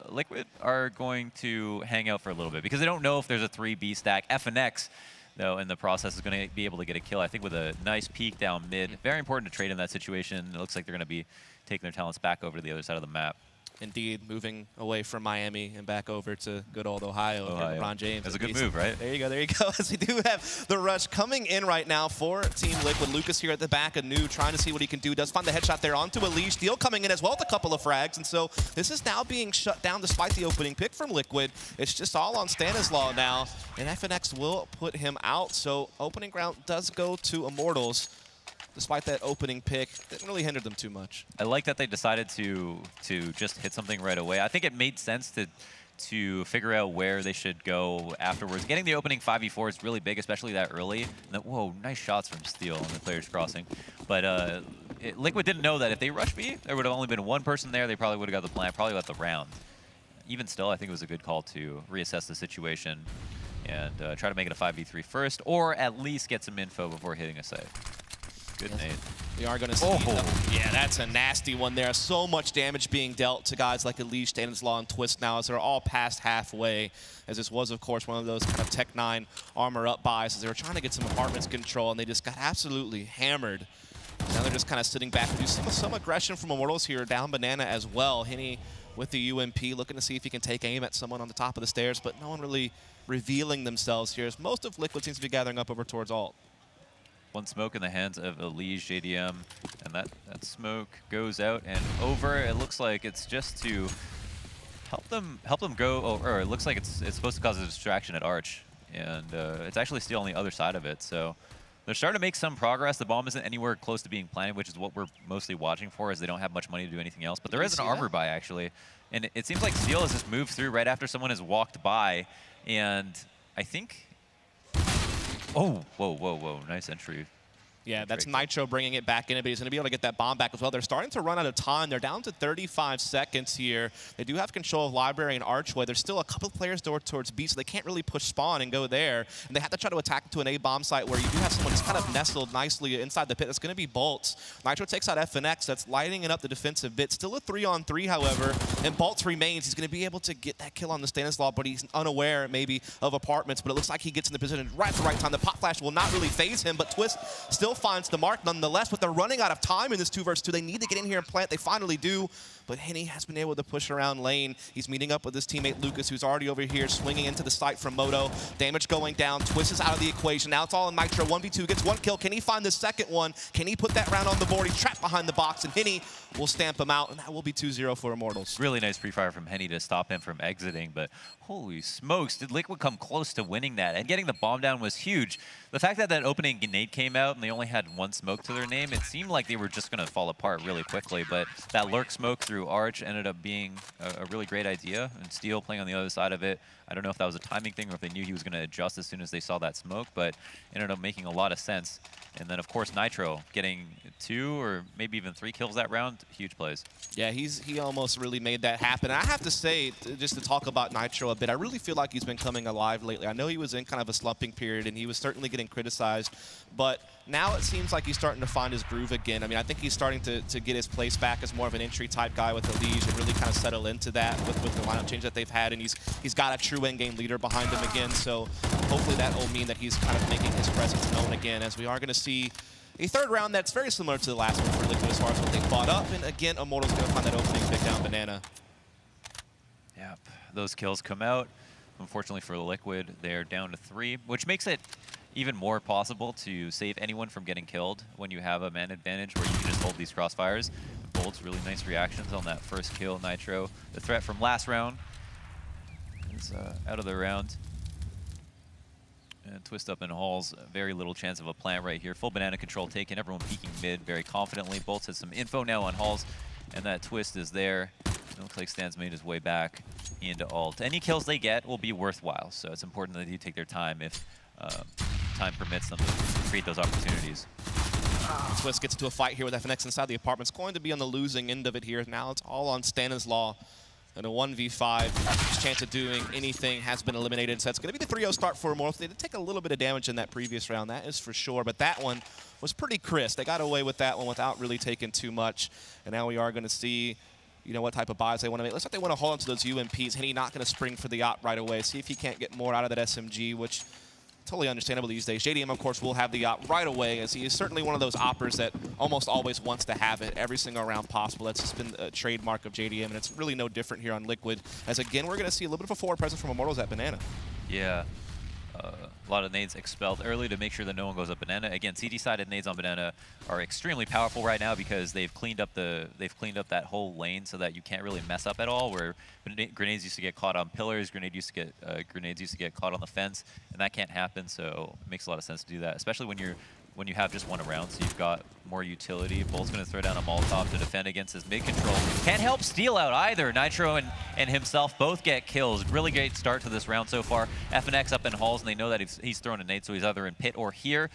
Liquid are going to hang out for a little bit because they don't know if there's a 3B stack. FNX, though, in the process is going to be able to get a kill, I think, with a nice peek down mid. Very important to trade in that situation. It looks like they're going to be taking their talents back over to the other side of the map.
Indeed, moving away from Miami and back over to good old Ohio. LeBron James.
That's a good move, right?
There you go, there you go. As we do have the rush coming in right now for Team Liquid. Lucas here at the back, anew, trying to see what he can do. Does find the headshot there onto Elige. Steele coming in as well with a couple of frags, and so this is now being shut down despite the opening pick from Liquid. It's just all on Stanislaw now, and FNX will put him out. So opening round does go to Immortals. Despite that opening pick, didn't really hinder them too much.
I like that they decided to just hit something right away. I think it made sense to figure out where they should go afterwards. Getting the opening 5v4 is really big, especially that early. And then, whoa, nice shots from Steele on the players crossing. But Liquid didn't know that if they rushed B, there would have only been one person there. They probably would have got the plant, probably got the round. Even still, I think it was a good call to reassess the situation and try to make it a 5v3 first, or at least get some info before hitting a site. Good nade.
We are going to see. Yeah, that's a nasty one there. So much damage being dealt to guys like Elige, Stanislaw, and Twist now as they're all past halfway. As this was, of course, one of those kind of Tech 9 armor-up buys as they were trying to get some apartments control, and they just got absolutely hammered. Now they're just kind of sitting back and do some aggression from Immortals here, down Banana as well. Henny with the UMP, looking to see if he can take aim at someone on the top of the stairs, but no one really revealing themselves here, as most of Liquid seems to be gathering up over towards alt.
One smoke in the hands of Elige JDM, and that smoke goes out and over. It looks like it's just to help them go, or it looks like it's supposed to cause a distraction at Arch, and it's actually still on the other side of it. So they're starting to make some progress. The bomb isn't anywhere close to being planted, which is what we're mostly watching for, as they don't have much money to do anything else. But there is an armor buy, actually. And it seems like Steele has just moved through right after someone has walked by. And I think... Oh, whoa. Nice entry.
Yeah, that's Nitro bringing it back in, but he's going to be able to get that bomb back as well. They're starting to run out of time. They're down to 35 seconds here. They do have control of Library and Archway. There's still a couple of players towards B, so they can't really push spawn and go there. And they have to try to attack to an A-bomb site where you do have someone that's kind of nestled nicely inside the pit. That's going to be Bolts. Nitro takes out FNX. That's lighting it up the defensive bit. Still a 3-on-3, however, and Bolts remains. He's going to be able to get that kill on the Stanislaw, but he's unaware maybe of apartments. But it looks like he gets in the position right at the right time. The pop flash will not really phase him, but Twist still finds the mark nonetheless, but they're running out of time in this 2v2. They need to get in here and plant. They finally do, but Henny has been able to push around lane. He's meeting up with his teammate Lucas, who's already over here swinging into the site from Moto. Damage going down. Twist is out of the equation. Now it's all in Nitro. 1v2 gets one kill. Can he find the second one? Can he put that round on the board? He's trapped behind the box, and Henny will stamp him out, and that will be 2-0 for Immortals.
Really nice pre-fire from Henny to stop him from exiting, but holy smokes, did Liquid come close to winning that? And getting the bomb down was huge. The fact that that opening grenade came out and they only had one smoke to their name, it seemed like they were just going to fall apart really quickly, but that lurk smoke through Arch ended up being a really great idea, and Steele playing on the other side of it. I don't know if that was a timing thing or if they knew he was going to adjust as soon as they saw that smoke, but ended up making a lot of sense. And then, of course, Nitro getting 2 or maybe even 3 kills that round. Huge plays.
Yeah, he almost really made that happen. And I have to say, just to talk about Nitro a bit, I really feel like he's been coming alive lately. I know he was in kind of a slumping period, and he was certainly getting criticized, but now it seems like he's starting to find his groove again. I mean, I think he's starting to get his place back as more of an entry-type guy with the Liege and really kind of settle into that with the lineup change that they've had, and he's got a true end-game leader behind him again, so hopefully that will mean that he's kind of making his presence known again, as we are going to see a third round that's very similar to the last one for Liquid as far as what they bought up, and again, Immortals going to find that opening, pick down Banana.
Yep, those kills come out. Unfortunately for Liquid, they're down to 3, which makes it even more possible to save anyone from getting killed when you have a man advantage where you can just hold these crossfires. Bolt's really nice reactions on that first kill. Nitro, the threat from last round, is out of the round. And Twist up in Halls, very little chance of a plant right here. Full banana control taken, everyone peeking mid very confidently. Bolts has some info now on Halls, and that Twist is there. It looks like Stan's made his way back into ult. Any kills they get will be worthwhile, so it's important that they take their time if time permits them to create those opportunities.
Twist gets into a fight here with FNX inside the apartment. It's going to be on the losing end of it here. Now it's all on Stanislaw. And a 1v5, his chance of doing anything has been eliminated. So it's going to be the 3-0 start for Immortals. They did take a little bit of damage in that previous round, that is for sure. But that one was pretty crisp. They got away with that one without really taking too much. And now we are going to see, you know, what type of buys they want to make. Looks like they want to hold onto those UMPs. Henny not going to spring for the op right away. See if he can't get more out of that SMG, which totally understandable these days. JDM, of course, will have the op right away, as he is certainly one of those oppers that almost always wants to have it every single round possible. That's just been a trademark of JDM, and it's really no different here on Liquid, as again, we're going to see a little bit of a forward presence from Immortals at Banana.
Yeah. A lot of nades expelled early to make sure that no one goes up Banana. Again, CT-sided nades on Banana are extremely powerful right now because they've cleaned up that whole lane so that you can't really mess up at all. Where grenades used to get caught on pillars, grenades used to get caught on the fence, and that can't happen. So it makes a lot of sense to do that, especially when you have just one around, so you've got more utility. Bolt's going to throw down a Molotov to defend against his mid-control. Can't help steal out either. Nitro and himself both get kills. Really great start to this round so far. FNX up in Halls, and they know that he's throwing a nade, so he's either in pit or here.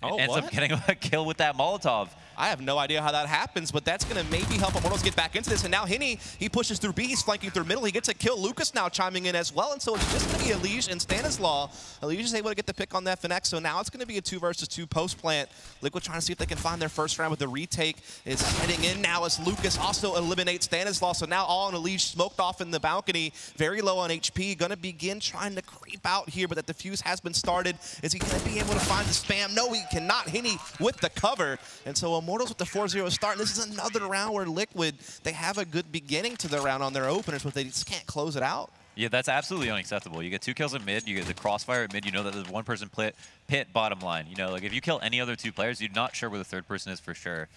Oh,
ends up getting a kill with that Molotov.
I have no idea how that happens, but that's going to maybe help Immortals get back into this. And now Henny, he pushes through B. He's flanking through middle. He gets a kill. Lucas now chiming in as well. And so it's just going to be Elige and Stanislaw. Elige is able to get the pick on that FNX. So now it's going to be a 2 versus 2 post plant. Liquid trying to see if they can find their first round with the retake. Is heading in now as Lucas also eliminates Stanislaw. So now all on Elige, smoked off in the balcony. Very low on HP. Going to begin trying to creep out here, but that defuse has been started. Is he going to be able to find the spam? No, he cannot. Henny with the cover. And so Immortals with the 4-0 start. And this is another round where Liquid, they have a good beginning to the round on their openers, but they just can't close it out.
Yeah, that's absolutely unacceptable. You get 2 kills at mid, you get the crossfire at mid, you know that there's one person pit bottom line. You know, like if you kill any other 2 players, you're not sure where the third person is for sure.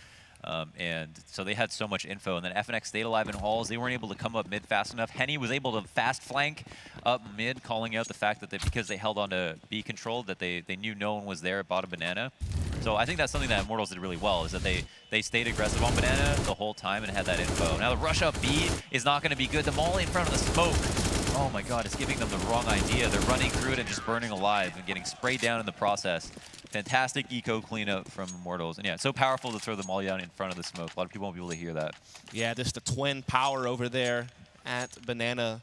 And so they had so much info, and then FNX stayed alive in Halls. They weren't able to come up mid fast enough. Henny was able to fast flank up mid, calling out the fact that because they held on to B control, that they knew no one was there at bottom Banana. So I think that's something that Immortals did really well, is that they stayed aggressive on Banana the whole time and had that info. Now the rush up B is not going to be good. The molly in front of the smoke, oh my god, it's giving them the wrong idea. They're running through it and just burning alive and getting sprayed down in the process. Fantastic eco cleanup from Immortals. And yeah, it's so powerful to throw the molly down in front of the smoke. A lot of people won't be able to hear that. Yeah,
just the twin power over there at Banana,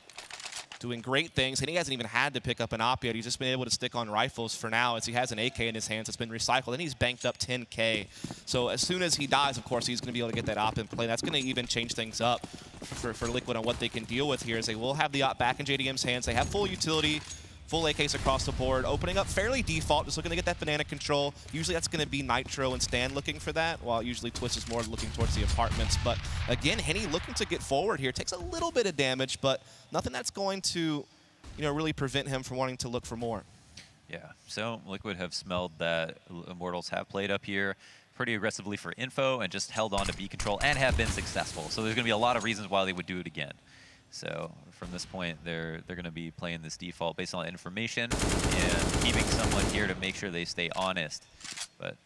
doing great things. And he hasn't even had to pick up an op yet. He's just been able to stick on rifles for now, as he has an AK in his hands. It's been recycled, and he's banked up 10K. So as soon as he dies, of course, he's going to be able to get that op in play. That's going to even change things up for Liquid on what they can deal with here, as they will have the op back in JDM's hands. They have full utility, full AKs across the board, opening up fairly default, just looking to get that banana control. Usually that's going to be Nitro and Stan looking for that, while usually Twist is more looking towards the apartments. But again, Henny looking to get forward here. Takes a little bit of damage, but nothing that's going to, you know, really prevent him from wanting to look for more.
Yeah, so Liquid have smelled that Immortals have played up here pretty aggressively for info and just held on to B control and have been successful. So there's going to be a lot of reasons why they would do it again. So from this point, they're going to be playing this default based on information and keeping someone here to make sure they stay honest. But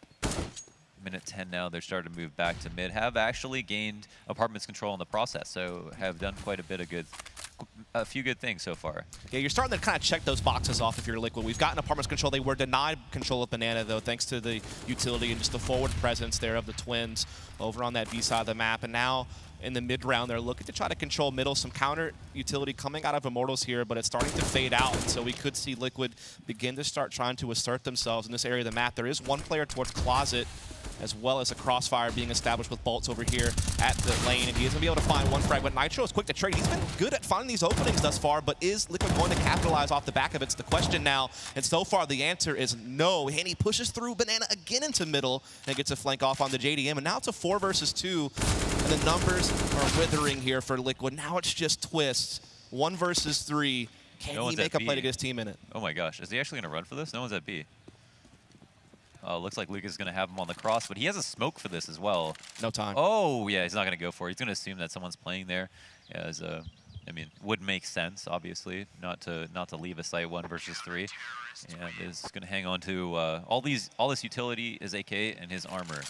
minute 10 now. They're starting to move back to mid. Have actually gained apartments control in the process, so have done quite a few good things so far.
Yeah, you're starting to kind of check those boxes off if you're Liquid. We've gotten apartments control. They were denied control of Banana, though, thanks to the utility and just the forward presence there of the Twins over on that B side of the map. And now in the mid round, they're looking to try to control middle. Some counter utility coming out of Immortals here, but it's starting to fade out. And so we could see Liquid begin to start trying to assert themselves in this area of the map. There is one player towards Closet, as well as a crossfire being established with bolts over here at the lane, and he is going to be able to find one frag. But Nitro is quick to trade. He's been good at finding these openings thus far, but is Liquid going to capitalize off the back of it? It's the question now, and so far the answer is no. Henny pushes through Banana again into middle and gets a flank off on the JDM, and now it's a 4 versus 2, and the numbers are withering here for Liquid. Now it's just Twists, 1 versus 3. Can he make a play to get his team in it?
Oh my gosh, is he actually going to run for this? No one's at B. Looks like Lucas is going to have him on the cross, but he has a smoke for this as well.
No time.
Oh, yeah, he's not going to go for it. He's going to assume that someone's playing there. As I mean, would make sense, obviously, not to leave a site 1 versus 3. And is going to hang on to all this utility, his AK, and his armor.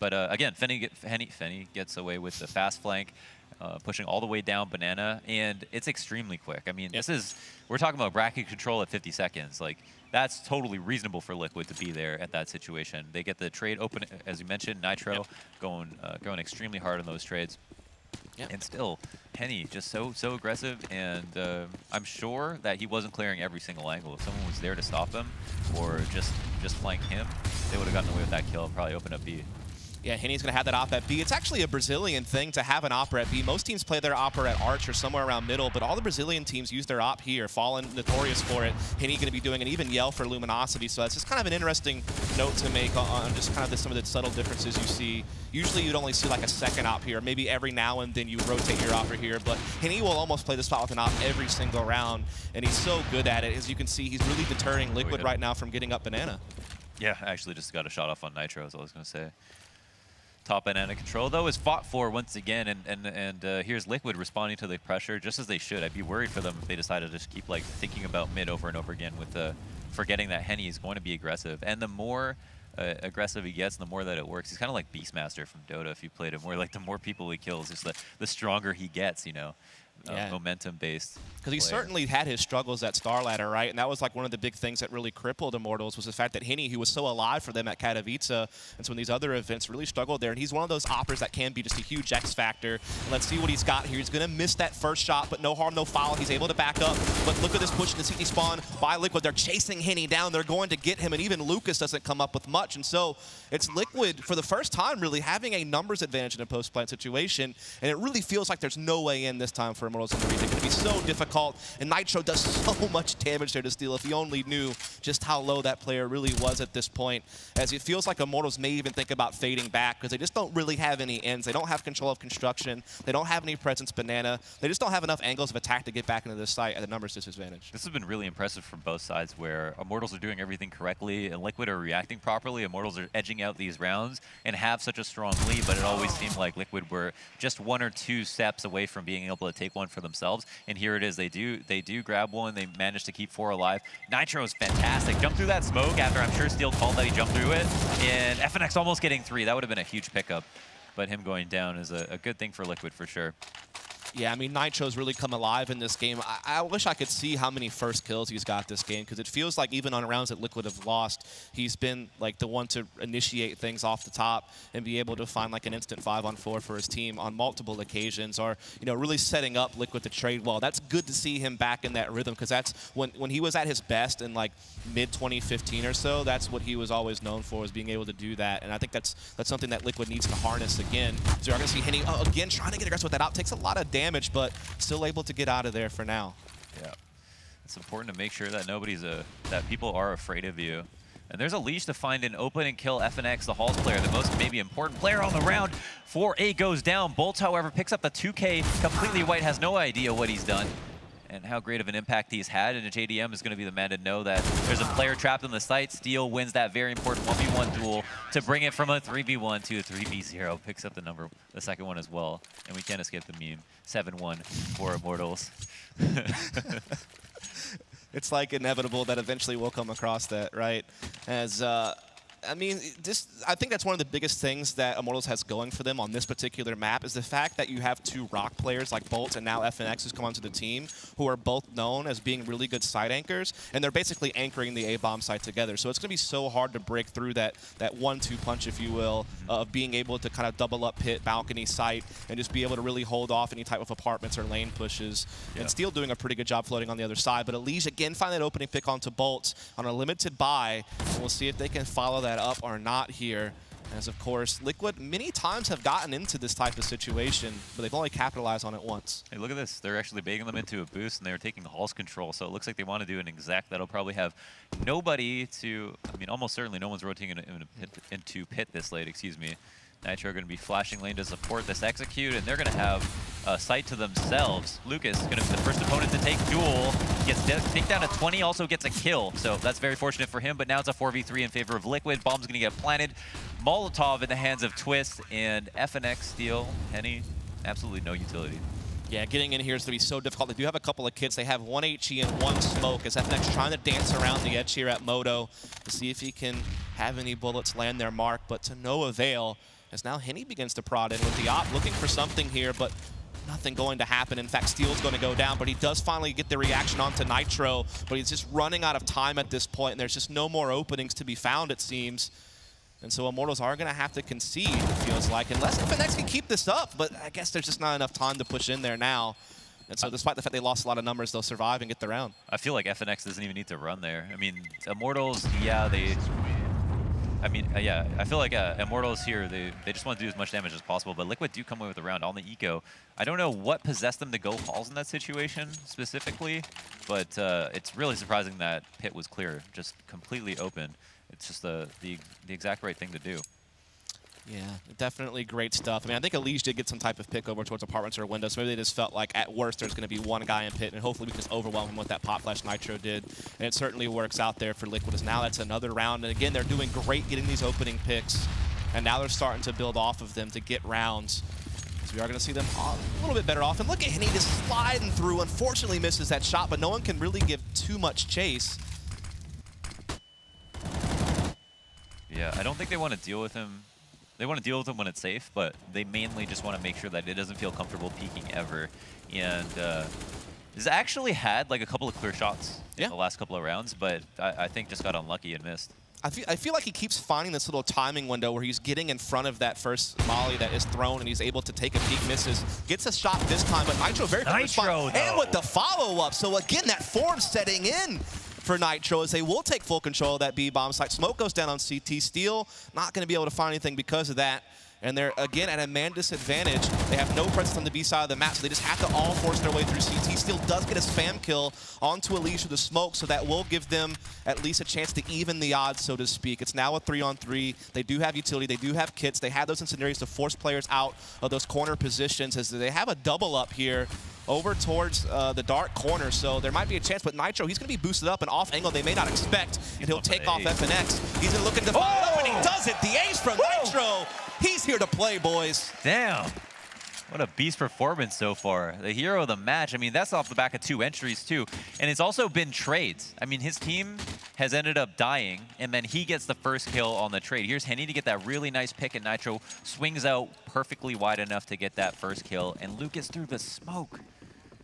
But again, Fenny gets away with the fast flank, pushing all the way down Banana, and it's extremely quick. I mean, we're talking about bracket control at 50 seconds. Like, that's totally reasonable for Liquid to be there at that situation. They get the trade open, as you mentioned, Nitro going extremely hard on those trades. Yep. And still, Henny just so aggressive, and I'm sure that he wasn't clearing every single angle. If someone was there to stop him or just flank him, they would have gotten away with that kill and probably opened up B.
Yeah, Henny's going to have that op at B. It's actually a Brazilian thing to have an opera at B. Most teams play their opera at Arch or somewhere around middle, but all the Brazilian teams use their op here. Fallen notorious for it. Henny going to be doing an even Yell for Luminosity, so that's just kind of an interesting note to make on just kind of some of the subtle differences you see. Usually you'd only see like a second op here. Maybe every now and then you rotate your opera here, but Henny will almost play this spot with an op every single round, and he's so good at it. As you can see, he's really deterring Liquid right now from getting up Banana.
Yeah, I actually just got a shot off on Nitro, is all I was going to say. Top Banana control, though, is fought for once again, and here's Liquid responding to the pressure just as they should. I'd be worried for them if they decided to just keep like thinking about mid over and over again with forgetting that Henny is going to be aggressive. And the more aggressive he gets, the more that it works. He's kind of like Beastmaster from Dota if you played him, where like the more people he kills, just the stronger he gets, you know. Momentum-based.
Because he certainly had his struggles at Star Ladder, right? And that was like one of the big things that really crippled Immortals was the fact that Henny, who was so alive for them at Katowice, and so in these other events, really struggled there. And he's one of those operas that can be just a huge X factor. And let's see what he's got here. He's going to miss that first shot, but no harm, no foul. He's able to back up. But look at this push into CT spawn by Liquid. They're chasing Henny down. They're going to get him, and even Lucas doesn't come up with much. And so it's Liquid, for the first time, really having a numbers advantage in a post-plant situation. And it really feels like there's no way in this time for Immortals in the region. It's going to be so difficult, and Nitro does so much damage there to steal. If he only knew just how low that player really was at this point, as it feels like Immortals may even think about fading back because they just don't really have any ends. They don't have control of construction. They don't have any presence Banana. They just don't have enough angles of attack to get back into this site at a numbers disadvantage.
This has been really impressive from both sides, where Immortals are doing everything correctly and Liquid are reacting properly. Immortals are edging out these rounds and have such a strong lead, but it always seemed like Liquid were just 1 or 2 steps away from being able to take one for themselves. And here it is. They do grab one. They manage to keep 4 alive. Nitro is fantastic. Jumped through that smoke after I'm sure Steel called that he jumped through it. And FNX almost getting 3. That would have been a huge pickup. But him going down is a good thing for Liquid for sure.
Yeah, I mean, Nitro's really come alive in this game. I wish I could see how many first kills he's got this game, because it feels like even on rounds that Liquid have lost, he's been like the one to initiate things off the top and be able to find like an instant 5-on-4 for his team on multiple occasions, or, you know, really setting up Liquid to trade well. That's good to see him back in that rhythm, because that's when he was at his best in like mid-2015 or so, that's what he was always known for, was being able to do that. And I think that's something that Liquid needs to harness again. So you're going to see Henny, again, trying to get aggressive with that out. Takes a lot of damage, but still able to get out of there for now.
Yeah, it's important to make sure that that people are afraid of you. And there's a leash to find an open and kill FNX, the Halls player, the most maybe important player on the round. 4A goes down. Bolts, however, picks up the 2K. Completely white, has no idea what he's done and how great of an impact he's had. And JDM is going to be the man to know that there's a player trapped in the site. Steel wins that very important 1v1 duel to bring it from a 3v1 to a 3v0. Picks up the second one as well. And we can't escape the meme. 7-1 for Immortals.
It's like inevitable that eventually we'll come across that, right? As I mean, I think that's one of the biggest things that Immortals has going for them on this particular map is the fact that you have two Rock players like Bolt and now FNX who's come onto the team who are both known as being really good side anchors, and they're basically anchoring the A-bomb site together. So it's going to be so hard to break through that 1-2 punch, if you will, of being able to kind of double up pit, balcony, site, and just be able to really hold off any type of apartments or lane pushes. Yeah. And Steel doing a pretty good job floating on the other side, but Elige again find that opening pick onto Bolt on a limited buy, and we'll see if they can follow that up or not here. As of course, Liquid many times have gotten into this type of situation, but they've only capitalized on it once.
Hey, look at this. They're actually baking them into a boost, and they're taking the Halls control. So it looks like they want to do an exact that'll probably have nobody to, I mean, almost certainly no one's rotating into pit this late, excuse me. Nitro are going to be flashing lane to support this execute, and they're going to have a sight to themselves. Lucas is going to be the first opponent to take duel. Gets takedown to 20, also gets a kill. So that's very fortunate for him, but now it's a 4v3 in favor of Liquid. Bomb's going to get planted. Molotov in the hands of Twist, and FNX Steel. Henny, absolutely no utility.
Yeah, getting in here is going to be so difficult. They do have a couple of kits. They have 1 HE and 1 smoke as FNX trying to dance around the edge here at Moto to see if he can have any bullets land their mark, but to no avail. As now Henny begins to prod in with the op, looking for something here, but nothing going to happen. In fact, Steel's going to go down, but he does finally get the reaction onto Nitro, but he's just running out of time at this point, and there's just no more openings to be found, it seems. And so Immortals are going to have to concede, it feels like, unless FNX can keep this up, but I guess there's just not enough time to push in there now. And so despite the fact they lost a lot of numbers, they'll survive and get the round.
I feel like FNX doesn't even need to run there. I mean, Immortals, yeah, I feel like Immortals here, they just want to do as much damage as possible, but Liquid do come away with a round on the eco. I don't know what possessed them to go Halls in that situation specifically, but it's really surprising that pit was clear, just completely open. It's just the exact right thing to do.
Yeah, definitely great stuff. I mean, I think Elige did get some type of pick over towards apartments or windows. So maybe they just felt like at worst there's going to be one guy in pit, and hopefully we can just overwhelm him with that pop flash Nitro did. And it certainly works out there for Liquid. As now that's another round. And again, they're doing great getting these opening picks. And now they're starting to build off of them to get rounds. So we are going to see them a little bit better off. And look at Henny just sliding through. Unfortunately misses that shot, but no one can really give too much chase.
Yeah, I don't think they want to deal with him. They want to deal with him when it's safe, but they mainly just want to make sure that it doesn't feel comfortable peeking ever. And he's actually had like a couple of clear shots in the last couple of rounds, but I think just got unlucky and missed.
I feel like he keeps finding this little timing window where he's getting in front of that first molly that is thrown, and he's able to take a peek, misses, gets a shot this time, but Nitro very good response. And with the follow-up, so again, that form setting in for Nitro as they will take full control of that B-bomb site. Smoke goes down on CT. Steel not going to be able to find anything because of that. And they're, again, at a man disadvantage. They have no presence on the B side of the map, so they just have to all force their way through CT. Steel does get a spam kill onto Elige with the smoke, so that will give them at least a chance to even the odds, so to speak. It's now a 3-on-3. They do have utility. They do have kits. They have those incendiaries to force players out of those corner positions, as they have a double up here over towards the dark corner, so there might be a chance, but Nitro, he's going to be boosted up and off angle they may not expect, and he'll take off FNX. He's going to look into fire up, and he does it! The ace from Nitro! He's here to play, boys.
Damn. What a beast performance so far. The hero of the match. I mean, that's off the back of 2 entries, too. And it's also been trades. I mean, his team has ended up dying, and then he gets the first kill on the trade. Here's Henny to get that really nice pick, and Nitro swings out perfectly wide enough to get that first kill, and Lucas through the smoke.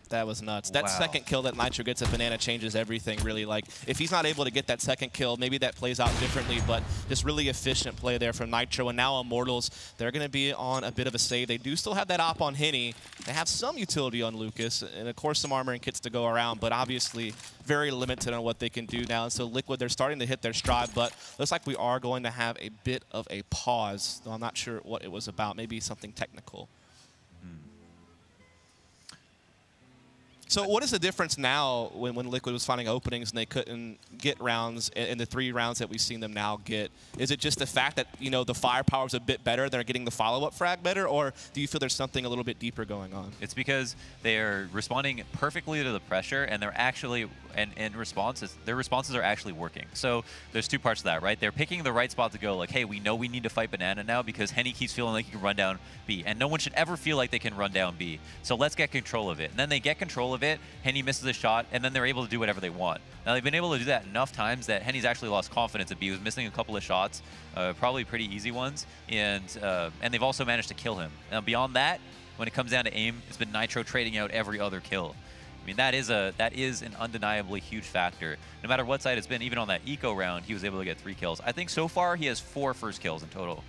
That was nuts. That second kill that Nitro gets at Banana changes everything, really. Like, if he's not able to get that second kill, maybe that plays out differently, but just really efficient play there from Nitro. And now Immortals, they're going to be on a bit of a save. They do still have that op on Henny. They have some utility on Lucas, and of course some armor and kits to go around, but obviously very limited on what they can do now. And so Liquid, they're starting to hit their stride, but looks like we are going to have a bit of a pause, though I'm not sure what it was about. Maybe something technical. So what is the difference now when Liquid was finding openings and they couldn't get rounds in the 3 rounds that we've seen them now get? Is it just the fact that, you know, the firepower is a bit better, they're getting the follow-up frag better, or do you feel there's something a little bit deeper going on?
It's because they're responding perfectly to the pressure, and they're actually, and responses, their responses are actually working. So there's 2 parts to that, right? They're picking the right spot to go, like, hey, we know we need to fight Banana now because Henny keeps feeling like he can run down B, and no one should ever feel like they can run down B. So let's get control of it. And then they get control of of it, Henny misses a shot, and then they're able to do whatever they want. Now, they've been able to do that enough times that Henny's actually lost confidence. He was missing a couple of shots, probably pretty easy ones, and they've also managed to kill him. Now, beyond that, when it comes down to aim, it's been Nitro trading out every other kill. I mean, that is an undeniably huge factor. No matter what side it's been, even on that eco round, he was able to get 3 kills. I think so far he has 4 first kills in total.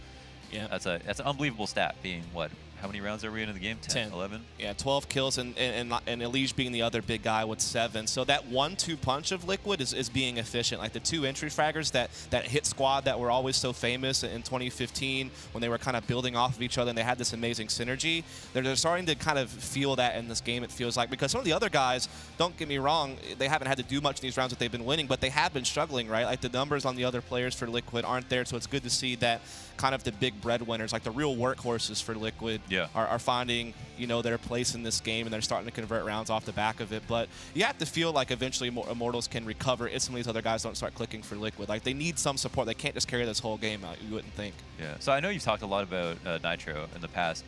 Yeah, that's an unbelievable stat. Being what? How many rounds are we in the game? 10, 11?
Yeah, 12 kills, and Elige being the other big guy with 7. So that 1-2 punch of Liquid is being efficient. Like the 2 entry fraggers, that hit squad that were always so famous in 2015 when they were kind of building off of each other and they had this amazing synergy. They're starting to kind of feel that in this game, it feels like, because some of the other guys, don't get me wrong, they haven't had to do much in these rounds that they've been winning, but they have been struggling, right? Like the numbers on the other players for Liquid aren't there, so it's good to see that kind of the big breadwinners, like the real workhorses for Liquid, are finding, you know, their place in this game, and they're starting to convert rounds off the back of it. But you have to feel like eventually Immortals can recover if some of these other guys don't start clicking for Liquid. Like they need some support. They can't just carry this whole game out, you wouldn't think.
Yeah. So I know you've talked a lot about Nitro in the past.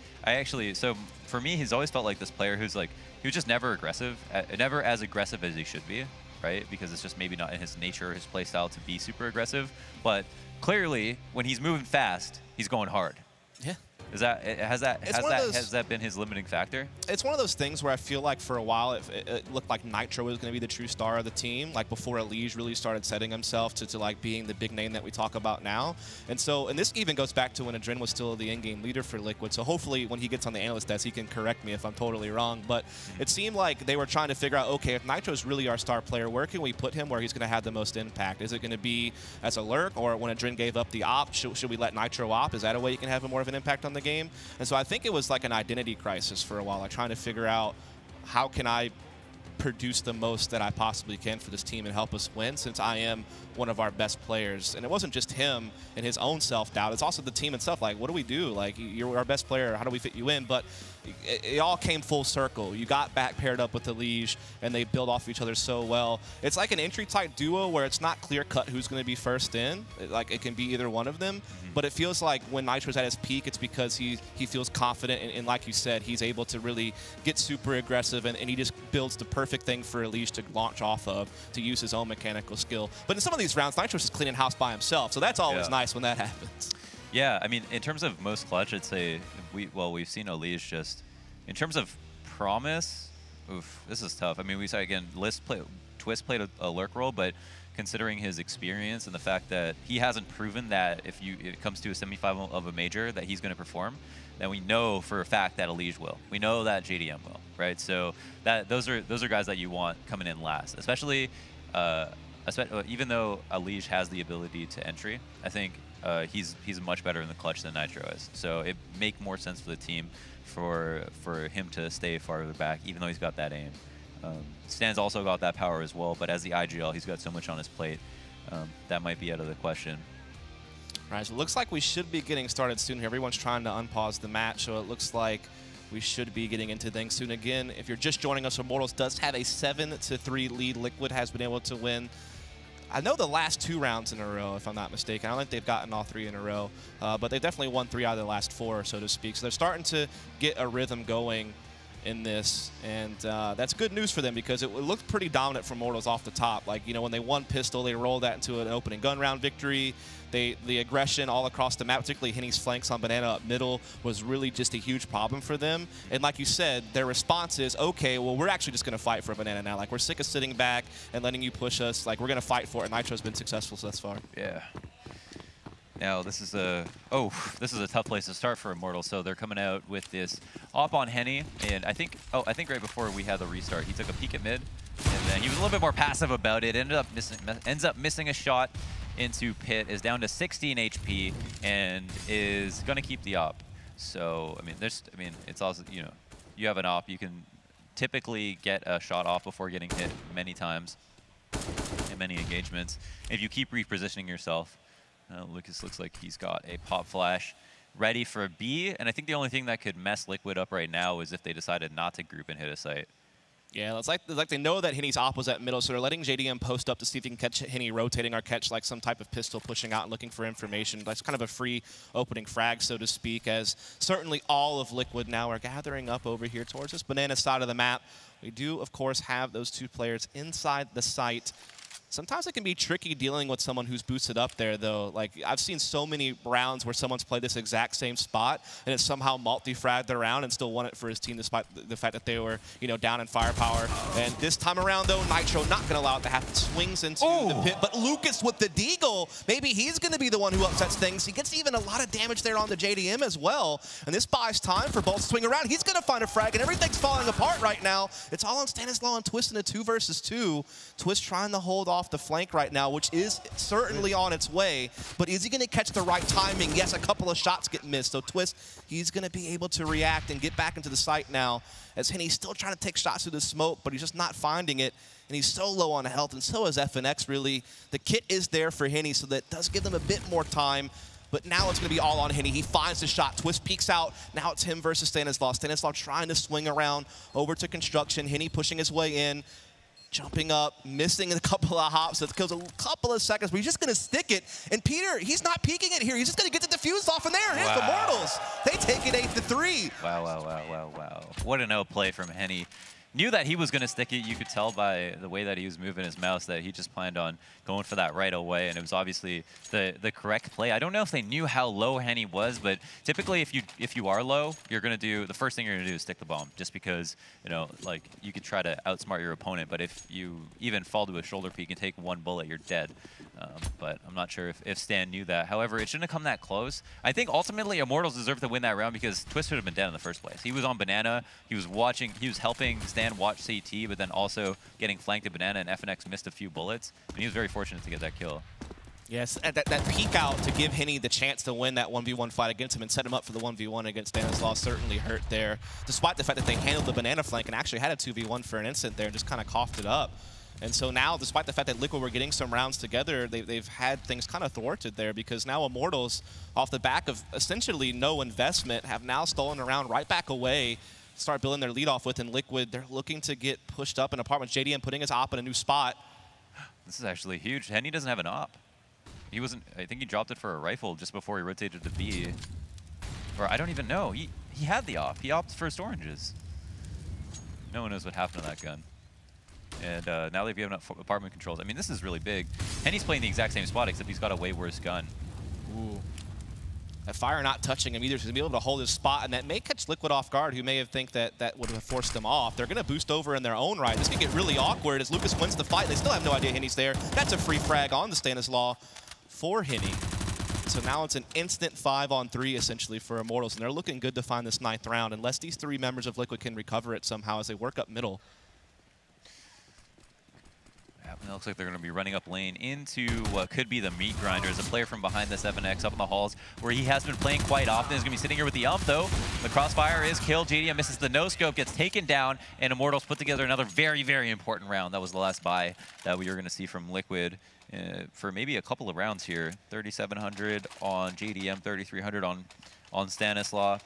So for me, he's always felt like this player who's like, he was just never aggressive, never as aggressive as he should be, right? Because it's just maybe not in his nature or his play style to be super aggressive. But clearly, when he's moving fast, he's going hard.
Yeah.
Has that been his limiting factor?
It's one of those things where I feel like for a while it looked like Nitro was going to be the true star of the team, like before Elige really started setting himself to like being the big name that we talk about now. And this even goes back to when Adren was still the in-game leader for Liquid. So hopefully when he gets on the analyst desk, he can correct me if I'm totally wrong. But it seemed like they were trying to figure out, okay, if Nitro's really our star player, where can we put him where he's going to have the most impact? Is it going to be as a lurk, or when Adren gave up the op, should we let Nitro op? Is that a way you can have more of an impact on the game? And so I think it was like an identity crisis for a while, like trying to figure out how can I produce the most that I possibly can for this team and help us win, since I am one of our best players. And it wasn't just him and his own self-doubt, it's also the team itself. Like, what do we do? Like, you're our best player, how do we fit you in? But it all came full circle. You got back paired up with Elige, and they build off of each other so well. It's like an entry-type duo where it's not clear-cut who's going to be first in. Like, it can be either one of them. But it feels like when Nitro's at his peak, it's because he feels confident, and like you said, he's able to really get super aggressive, and he just builds the perfect thing for Elige to launch off of, to use his own mechanical skill. But in some of these rounds, Nitro's just cleaning house by himself, so that's always nice when that happens.
Yeah, I mean, in terms of most clutch, I'd say we've seen Elige just in terms of promise. Oof, this is tough. I mean, we saw again, Twist played a lurk role, but considering his experience and the fact that he hasn't proven that if it comes to a semifinal of a major that he's going to perform, then we know for a fact that Elige will. We know that JDM will, right? So those are guys that you want coming in last, especially even though Elige has the ability to entry. I think he's much better in the clutch than Nitro is. So it make more sense for the team for him to stay farther back, even though he's got that aim. Stan's also got that power as well, but as the IGL, he's got so much on his plate. That might be out of the question.
All right, so it looks like we should be getting started soon here. Everyone's trying to unpause the match, so it looks like we should be getting into things soon. Again, if you're just joining us, Immortals does have a 7-3 lead. Liquid has been able to win, I know, the last 2 rounds in a row, if I'm not mistaken. I don't think they've gotten all 3 in a row, but they've definitely won 3 out of the last 4, so to speak. So they're starting to get a rhythm going in this, and that's good news for them, because it looked pretty dominant for Immortals off the top. Like, you know, when they won Pistol, they rolled that into an opening gun round victory. The aggression all across the map, particularly Henny's flanks on Banana up middle, was really just a huge problem for them. And like you said, their response is, okay, well, we're actually just going to fight for Banana now. Like, we're sick of sitting back and letting you push us. Like, we're going to fight for it. And Nitro's been successful thus far.
Yeah. Now, this is a tough place to start for Immortals. So they're coming out with this op on Henny, and I think right before we had the restart, he took a peek at mid, and then he was a little bit more passive about it. Ends up missing a shot into pit, is down to 16 HP, and is going to keep the op. So I mean, it's also, you know, you have an op, you can typically get a shot off before getting hit many times in many engagements. If you keep repositioning yourself. Lucas looks like he's got a pop flash ready for a B, and I think the only thing that could mess Liquid up right now is if they decided not to group and hit a site.
Yeah, it's like they know that Henny's op was at middle, so they're letting JDM post up to see if he can catch Henny rotating or catch like some type of pistol pushing out and looking for information. That's kind of a free opening frag, so to speak, as certainly all of Liquid now are gathering up over here towards this banana side of the map. We do, of course, have those two players inside the site. Sometimes it can be tricky dealing with someone who's boosted up there, though. Like, I've seen so many rounds where someone's played this exact same spot, and it's somehow multi-fragged around and still won it for his team despite the fact that they were, you know, down in firepower. And this time around, though, Nitro not going to allow it to happen. Swings into the pit, but Lucas with the deagle, maybe he's going to be the one who upsets things. He gets even a lot of damage there on the JDM as well. And this buys time for Bolt to swing around. He's going to find a frag, and everything's falling apart right now. It's all on Stanislaw and Twist in a 2 versus 2. Twist trying to hold off the flank right now, which is certainly on its way, but is he going to catch the right timing? Yes, a couple of shots get missed, so Twist, he's going to be able to react and get back into the site now, as Henny's still trying to take shots through the smoke, but he's just not finding it, and he's so low on health, and so is FNX, really. The kit is there for Henny, so that does give them a bit more time, but now it's going to be all on Henny. He finds the shot. Twist peeks out. Now it's him versus Stanislaw. Stanislaw trying to swing around over to construction. Henny pushing his way in. Jumping up, missing a couple of hops. It goes a couple of seconds, but he's just going to stick it. And Peter, he's not peeking it here. He's just going to get the defuse off, and there it is, the Immortals. They take it 8-3.
Wow, wow, wow, wow, wow. What an outplay from Henny. Knew that he was going to stick it. You could tell by the way that he was moving his mouse that he just planned on going for that right away, and it was obviously the correct play. I don't know if they knew how low Henny was, but typically if you are low, you're going to do, the first thing you're going to do is stick the bomb, just because, you know, like, you could try to outsmart your opponent, but if you even fall to a shoulder peek and take one bullet, you're dead. But I'm not sure if Stan knew that. However, it shouldn't have come that close. I think ultimately Immortals deserved to win that round because Twist would have been dead in the first place. He was on Banana, he was helping Stan watch CT, but then also getting flanked at Banana, and FNX missed a few bullets, and he was very fortunate to get that kill.
Yes, that peek out to give Henny the chance to win that 1v1 fight against him and set him up for the 1v1 against Stanislaw certainly hurt there, despite the fact that they handled the Banana flank and actually had a 2v1 for an instant there and just kind of coughed it up. And so now, despite the fact that Liquid were getting some rounds together, they've had things kind of thwarted there, because now Immortals, off the back of essentially no investment, have now stolen a round right back away, start building their lead off with. And Liquid, they're looking to get pushed up in apartments. JDM putting his op in a new spot.
This is actually huge. Henny doesn't have an op. He wasn't, I think he dropped it for a rifle just before he rotated to B. Or I don't even know. He had the op. He opted first oranges. No one knows what happened to that gun. And now they've given up apartment controls. I mean, this is really big. Henny's playing the exact same spot, except he's got a way worse gun.
Ooh. That fire not touching him either, so he's going to be able to hold his spot, and that may catch Liquid off guard, who may have think that would have forced them off. They're going to boost over in their own right. This could get really awkward as Lucas wins the fight. They still have no idea Henny's there. That's a free frag on the Stanislaw for Henny. So now it's an instant 5-on-3 essentially for Immortals, and they're looking good to find this 9th round, unless these 3 members of Liquid can recover it somehow as they work up middle.
It looks like they're going to be running up lane into what could be the meat grinders. A player from behind the 7X up in the halls where he has been playing quite often. He's going to be sitting here with the ump, though. The crossfire is killed. JDM misses the no-scope, gets taken down, and Immortals put together another very, very important round. That was the last buy that we were going to see from Liquid for maybe a couple of rounds here. 3,700 on JDM, 3,300 on Stanislaw.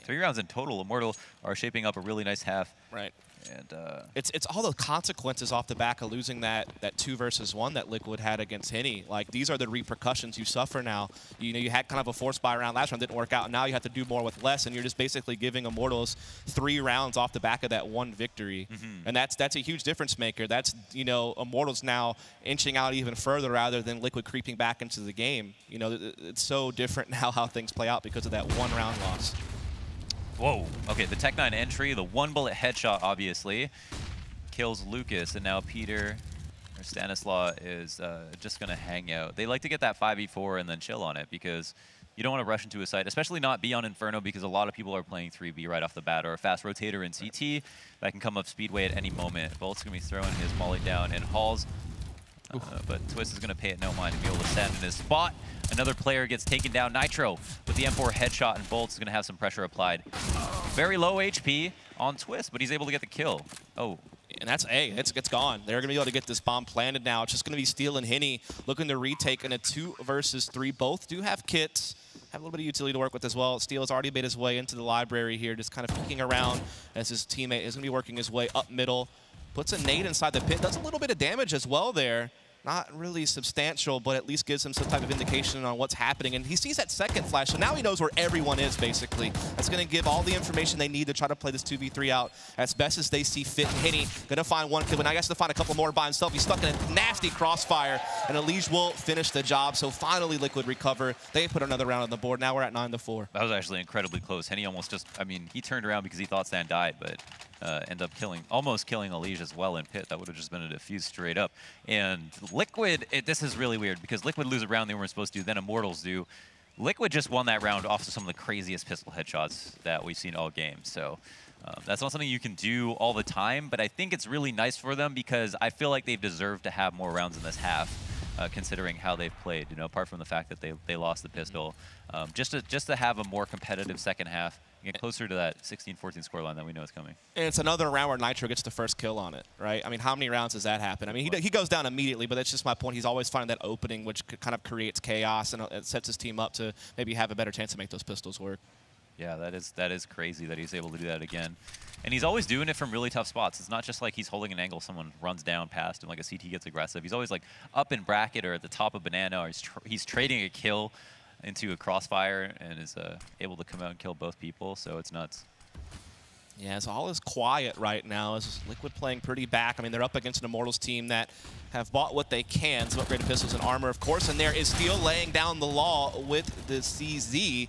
3 rounds in total. Immortal are shaping up a really nice half.
Right.
And
it's all the consequences off the back of losing that 2 versus 1 that Liquid had against Henny. Like, these are the repercussions you suffer now. You know, you had kind of a forced buy round last round, didn't work out, and now you have to do more with less, and you're just basically giving Immortals 3 rounds off the back of that 1 victory. And that's a huge difference maker. That's, you know, Immortals now inching out even further rather than Liquid creeping back into the game. You know, it's so different now how things play out because of that 1 round loss.
Whoa. Okay, the Tech 9 entry, the 1-bullet headshot, obviously, kills Lucas, and now Peter, or Stanislaw, is just going to hang out. They like to get that 5v4 and then chill on it, because you don't want to rush into a site, especially not be on Inferno, because a lot of people are playing 3B right off the bat, or a fast rotator in CT that can come up Speedway at any moment. Bolt's going to be throwing his molly down, and Halls, but Twist is going to pay it no mind to be able to stand in his spot. Another player gets taken down. Nitro with the M4 headshot, and Bolt's going to have some pressure applied. Very low HP on Twist, but he's able to get the kill. Oh.
And that's it's gone. They're going to be able to get this bomb planted now. It's just going to be Steel and Henny looking to retake in a 2 versus 3. Both do have kits, have a little bit of utility to work with as well. Steel has already made his way into the library here, just kind of peeking around as his teammate is going to be working his way up middle. Puts a nade inside the pit, does a little bit of damage as well there. Not really substantial, but at least gives him some type of indication on what's happening. And he sees that second flash, so now he knows where everyone is, basically. That's going to give all the information they need to try to play this 2v3 out as best as they see fit. And Henny going to find one kill, but now he has to find a couple more by himself. He's stuck in a nasty crossfire, and Elige will finish the job. So finally, Liquid recover. They put another round on the board. Now we're at 9-4.
That was actually incredibly close. Henny almost just, I mean, he turned around because he thought Stan died, but ended up almost killing Elige as well in pit. That would have just been a defuse straight up. And Liquid, this is really weird because Liquid lose a round they weren't supposed to, then Immortals do. Liquid just won that round off of some of the craziest pistol headshots that we've seen all game. So that's not something you can do all the time, but I think it's really nice for them because I feel like they've deserved to have more rounds in this half, considering how they've played, you know, apart from the fact that they lost the pistol. Just to have a more competitive second half, get closer to that 16-14 scoreline that we know is coming.
And it's another round where Nitro gets the first kill on it, right? I mean, how many rounds does that happen? I mean, he goes down immediately, but that's just my point. He's always finding that opening, which kind of creates chaos, and it sets his team up to maybe have a better chance to make those pistols work.
Yeah, that is crazy that he's able to do that again. And he's always doing it from really tough spots. It's not just like he's holding an angle, someone runs down past him, like a CT gets aggressive. He's always like up in bracket or at the top of banana, or he's trading a kill into a crossfire and is able to come out and kill both people, so it's nuts.
Yeah, so all is quiet right now as Liquid playing pretty back. I mean, they're up against an Immortals team that have bought what they can, some upgraded pistols and armor, of course, and there is Steel laying down the law with the CZ.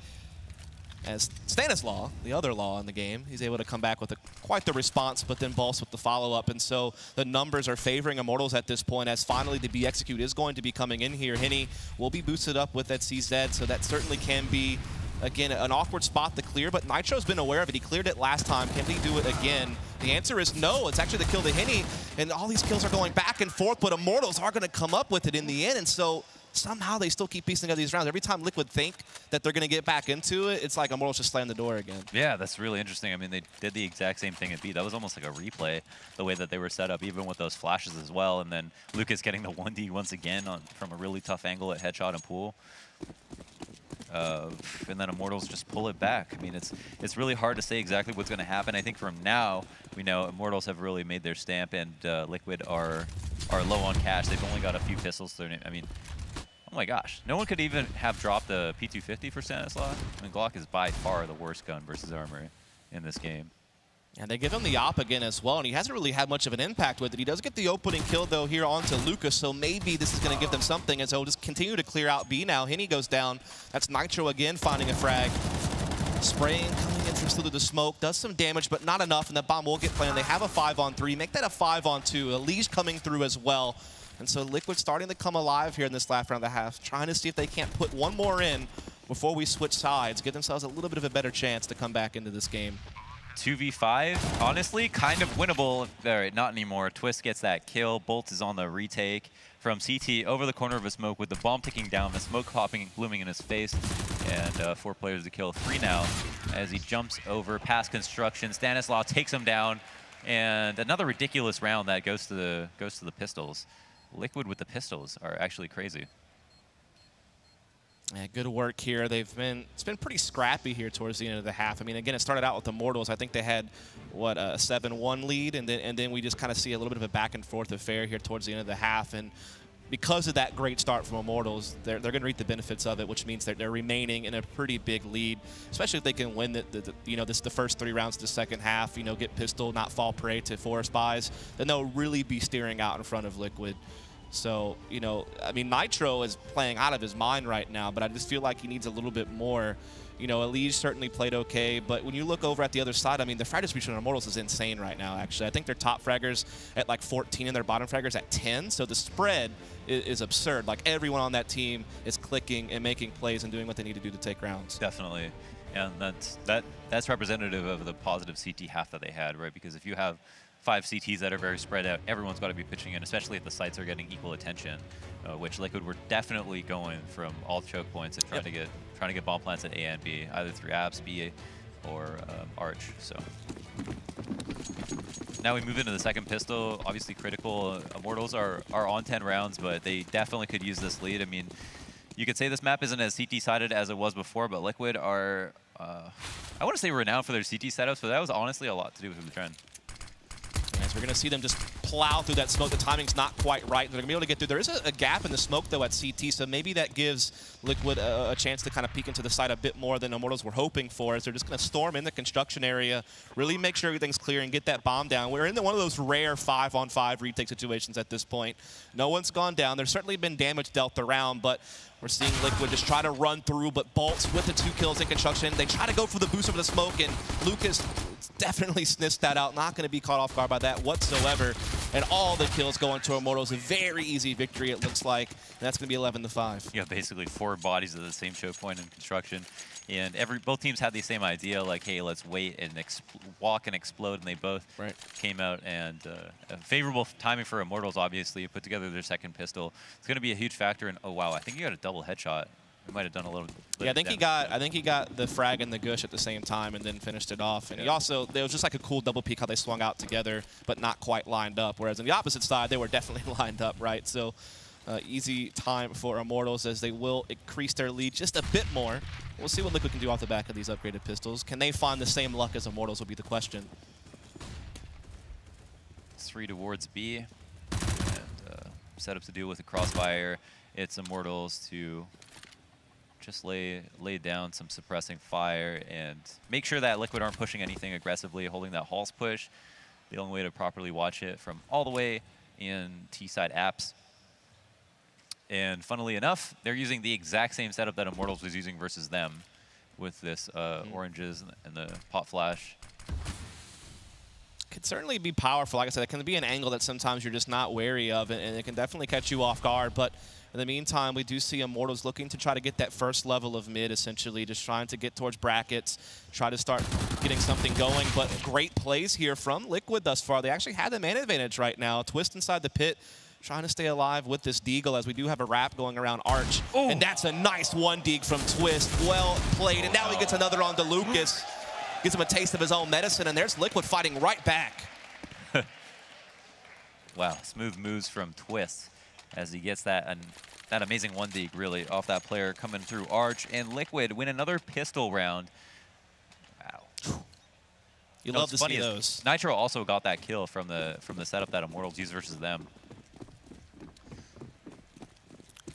As Stanislaw, the other law in the game, he's able to come back with quite the response, but then Boss with the follow-up. And so the numbers are favoring Immortals at this point, as finally the B-Execute is going to be coming in here. Henny will be boosted up with that CZ, so that certainly can be, again, an awkward spot to clear, but Nitro's been aware of it. He cleared it last time. Can he do it again? The answer is no. It's actually the kill to Henny, and all these kills are going back and forth, but Immortals are going to come up with it in the end, and so somehow they still keep piecing together these rounds. Every time Liquid think that they're going to get back into it, it's like Immortals just slam the door again. Yeah,
that's really interesting. I mean, they did the exact same thing at B. That was almost like a replay, the way that they were set up, even with those flashes as well. And then Lucas getting the 1D once again from a really tough angle at headshot and pool. And then Immortals just pull it back. I mean, it's really hard to say exactly what's going to happen. I think from now, we know Immortals have really made their stamp, and Liquid are low on cash. They've only got a few pistols. I mean, oh my gosh, no one could even have dropped a P250 for Stanislaw. I mean, Glock is by far the worst gun versus armor in this game.
And they give him the op again as well, and he hasn't really had much of an impact with it. He does get the opening kill, though, here onto Lucas, so maybe this is going to give them something, as they'll just continue to clear out B now. Henny goes down. That's Nitro again finding a frag. Spraying, coming in through the smoke, does some damage, but not enough, and the bomb will get planted. They have a 5-on-3. Make that a 5-on-2. Elige coming through as well. And so Liquid starting to come alive here in this last round of the half, trying to see if they can't put one more in before we switch sides, give themselves a little bit of a better chance to come back into this game.
2v5, honestly, kind of winnable. All right, not anymore. Twist gets that kill. Bolt is on the retake from CT over the corner of a smoke with the bomb ticking down, the smoke popping, blooming in his face, and 4 players to kill. 3 now as he jumps over past construction. Stanislaw takes him down, and another ridiculous round that goes to the pistols. Liquid with the pistols are actually crazy.
Yeah, good work here. It's been pretty scrappy here towards the end of the half. I mean, again, it started out with Immortals. I think they had, what, a 7-1 lead, and then we just kind of see a little bit of a back-and-forth affair here towards the end of the half. And because of that great start from Immortals, they're going to reap the benefits of it, which means that they're remaining in a pretty big lead, especially if they can win the first 3 rounds of the second half, get pistol, not fall prey to forest buys, then they'll really be steering out in front of Liquid. So, I mean, Nitro is playing out of his mind right now, but I just feel like he needs a little bit more. Elige certainly played okay, but when you look over at the other side, I mean, the frag distribution on Immortals is insane right now, actually. I think their top fraggers at like 14 and their bottom fraggers at 10, so the spread is absurd. Like, everyone on that team is clicking and making plays and doing what they need to do to take rounds.
Definitely. And that's representative of the positive CT half that they had, right? Because if you have 5 CTs that are very spread out, everyone's got to be pitching in, especially if the sites are getting equal attention, which Liquid were definitely going from all choke points and trying to get bomb plants at A and B, either through apps, B, or Arch. So now we move into the second pistol. Obviously critical. Immortals are on 10 rounds, but they definitely could use this lead. I mean, You could say this map isn't as CT-sided as it was before, but Liquid are, I want to say renowned for their CT setups, but that was honestly a lot to do with the trend.
As we're going to see them just plow through that smoke. The timing's not quite right. They're going to be able to get through. There is a gap in the smoke, though, at CT, so maybe that gives Liquid a chance to kind of peek into the site a bit more than Immortals were hoping for, as they're just going to storm in the construction area, really make sure everything's clear and get that bomb down. We're in one of those rare 5-on-5 retake situations at this point. No one's gone down. There's certainly been damage dealt around, but we're seeing Liquid just try to run through, but Bolts with the 2 kills in construction. They try to go for the boost over the smoke, and Lucas definitely sniffs that out. Not going to be caught off guard by that whatsoever. And all the kills going to Immortals. A very easy victory, it looks like. And that's going to be 11-5.
Yeah, basically 4 bodies at the same choke point in construction. And both teams had the same idea, like, hey, let's wait and walk and explode. And they both came out, and favorable timing for Immortals, obviously, put together their second pistol. It's going to be a huge factor. And oh, wow, I think you got a double headshot. He might have done a little bit.
Yeah, I think he got the frag and the gush at the same time and then finished it off. And he also, there was just like a cool double peek how they swung out together, but not quite lined up. Whereas on the opposite side, they were definitely lined up, right? So easy time for Immortals as they will increase their lead just a bit more. We'll see what Liquid can do off the back of these upgraded pistols. Can they find the same luck as Immortals will be the question.
3 towards B. And set up to deal with the crossfire. It's Immortals to just lay down some suppressing fire and make sure that Liquid aren't pushing anything aggressively, holding that Halls push. The only way to properly watch it from all the way in T-side apps. And funnily enough, they're using the exact same setup that Immortals was using versus them with this oranges and the pot flash.
Could certainly be powerful. Like I said, it can be an angle that sometimes you're just not wary of, and it can definitely catch you off guard. But in the meantime, we do see Immortals looking to try to get that first level of mid, essentially, just trying to get towards brackets, try to start getting something going. But great plays here from Liquid thus far. They actually had the man advantage right now. Twist inside the pit, trying to stay alive with this deagle, as we do have a wrap going around Arch. Ooh. And that's a nice 1-deag from Twist. Well played. And now he gets another onto Lucas. Gives him a taste of his own medicine, and there's Liquid fighting right back.
Wow, smooth moves from Twist as he gets that amazing 1-deag really off that player coming through Arch. And Liquid win another pistol round. Wow.
You love to see those.
Nitro also got that kill from the setup that Immortals used versus them.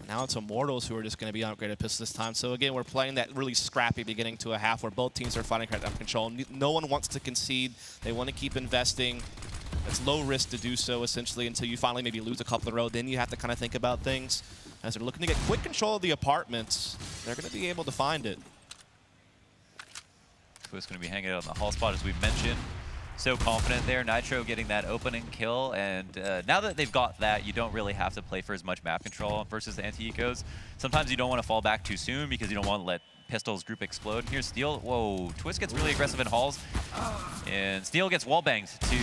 Now it's Immortals who are just going to be upgraded pistols this time. So again, we're playing that really scrappy beginning to a half where both teams are fighting correct up control. No one wants to concede. They want to keep investing. It's low risk to do so, essentially, until you finally maybe lose a couple in a row. Then you have to kind of think about things. As they're looking to get quick control of the apartments, they're going to be able to find it.
Twist going to be hanging out on the Hall spot, as we mentioned. So confident there. Nitro getting that opening kill, and now that they've got that, you don't really have to play for as much map control versus the anti-ecos. Sometimes you don't want to fall back too soon because you don't want to let Pistol's group explode. Here's Steel. Whoa, Twist gets really aggressive in Halls, and Steel gets wall banged to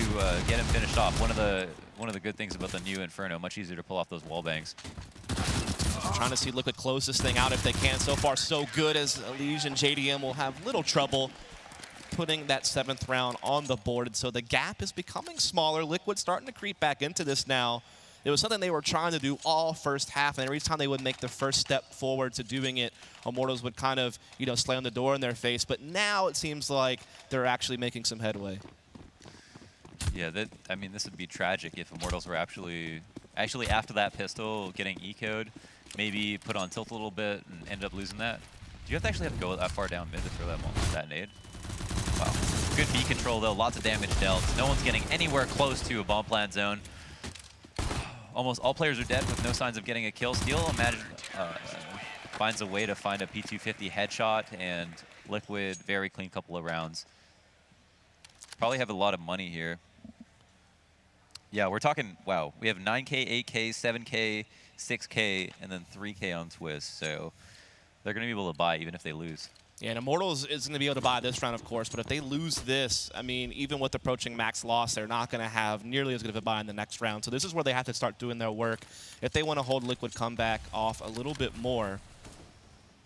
get him finished off. One of the good things about the new Inferno, much easier to pull off those wall bangs.
I'm trying to see Liquid close this thing out if they can. So far, so good, as Elige and JDM will have little trouble putting that 7th round on the board. And so the gap is becoming smaller. Liquid starting to creep back into this now. It was something they were trying to do all first half, and every time they would make the first step forward to doing it, Immortals would kind of, slam the door in their face. But now it seems like they're actually making some headway.
Yeah, I mean, this would be tragic if Immortals were actually after that pistol getting eco'd, maybe put on tilt a little bit and end up losing that. Do you have to go that far down mid to throw that nade? Wow. Good B control, though. Lots of damage dealt. No one's getting anywhere close to a bomb plant zone. Almost all players are dead with no signs of getting a kill. Steel finds a way to find a P250 headshot, and Liquid, very clean couple of rounds. Probably have a lot of money here. Yeah, we're talking, wow, we have 9K, 8K, 7K, 6K, and then 3K on Twist. So they're going to be able to buy even if they lose.
Yeah, and Immortals is going to be able to buy this round, of course, but if they lose this, I mean, even with approaching max loss, they're not going to have nearly as good of a buy in the next round. So this is where they have to start doing their work if they want to hold Liquid comeback off a little bit more.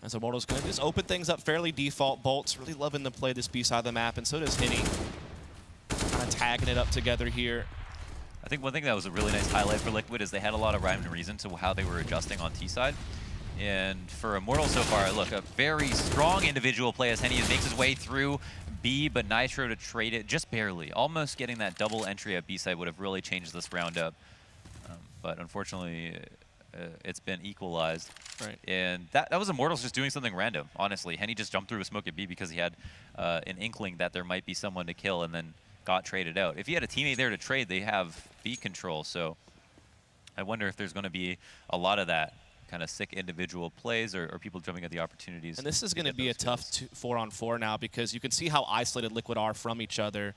As Immortals going to just open things up fairly default. Bolts really loving to play this B side of the map, and so does Henny. Kind of tagging it up together here.
I think one thing that was a really nice highlight for Liquid is they had a lot of rhyme and reason to how they were adjusting on T-side. And for Immortals so far, look, a very strong individual play as Henny makes his way through B, but Nitro to trade it just barely. Almost getting that double entry at B side would have really changed this round up. But unfortunately, it's been equalized.
Right.
And that was Immortals just doing something random, honestly. Henny just jumped through a smoke at B because he had an inkling that there might be someone to kill and then got traded out. If he had a teammate there to trade, they have B control. So I wonder if there's going to be a lot of that kind of sick individual plays or people jumping at the opportunities.
And this is going to be a tough 4-on-4 now because you can see how isolated Liquid are from each other.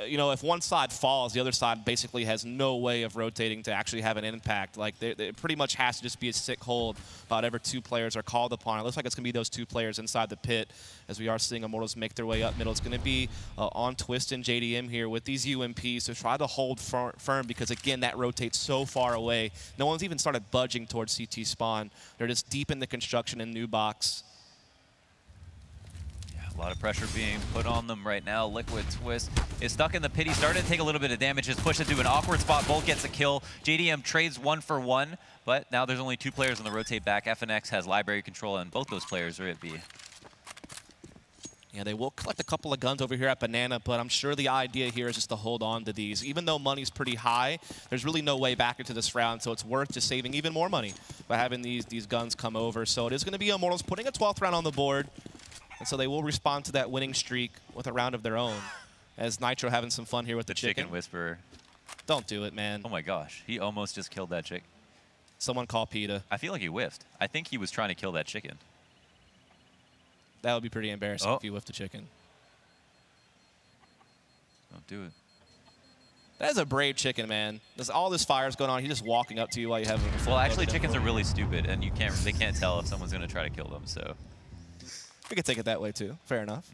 You know, if one side falls, the other side basically has no way of rotating to actually have an impact. Like, it pretty much has to just be a sick hold about whatever 2 players are called upon. It looks like it's going to be those 2 players inside the pit as we are seeing Immortals make their way up middle. It's going to be on Twist and JDM here with these UMPs to try to hold firm because, again, that rotates so far away. No one's even started budging towards CT spawn. They're just deep in the construction in new box.
A lot of pressure being put on them right now. Liquid Twist is stuck in the pit. He started to take a little bit of damage. Just pushed into an awkward spot. Bolt gets a kill. JDM trades 1 for 1, but now there's only 2 players on the rotate back. FNX has library control, and both those players are at B.
Yeah, they will collect a couple of guns over here at Banana, but I'm sure the idea here is just to hold on to these. Even though money's pretty high, there's really no way back into this round, so it's worth just saving even more money by having these guns come over. So it is going to be Immortals putting a 12th round on the board. And so they will respond to that winning streak with a round of their own. As Nitro having some fun here with the chicken.
Whisperer.
Don't do it, man.
Oh my gosh, he almost just killed that chick.
Someone call PETA.
I feel like he whiffed. I think he was trying to kill that chicken.
That would be pretty embarrassing if you whiffed the chicken.
Don't do it.
That is a brave chicken, man. There's all this fire's going on. He's just walking up to you while you have him.
Well, actually, chickens are really stupid, and they can't tell if someone's going to try to kill them, so.
We could take it that way, too. Fair enough.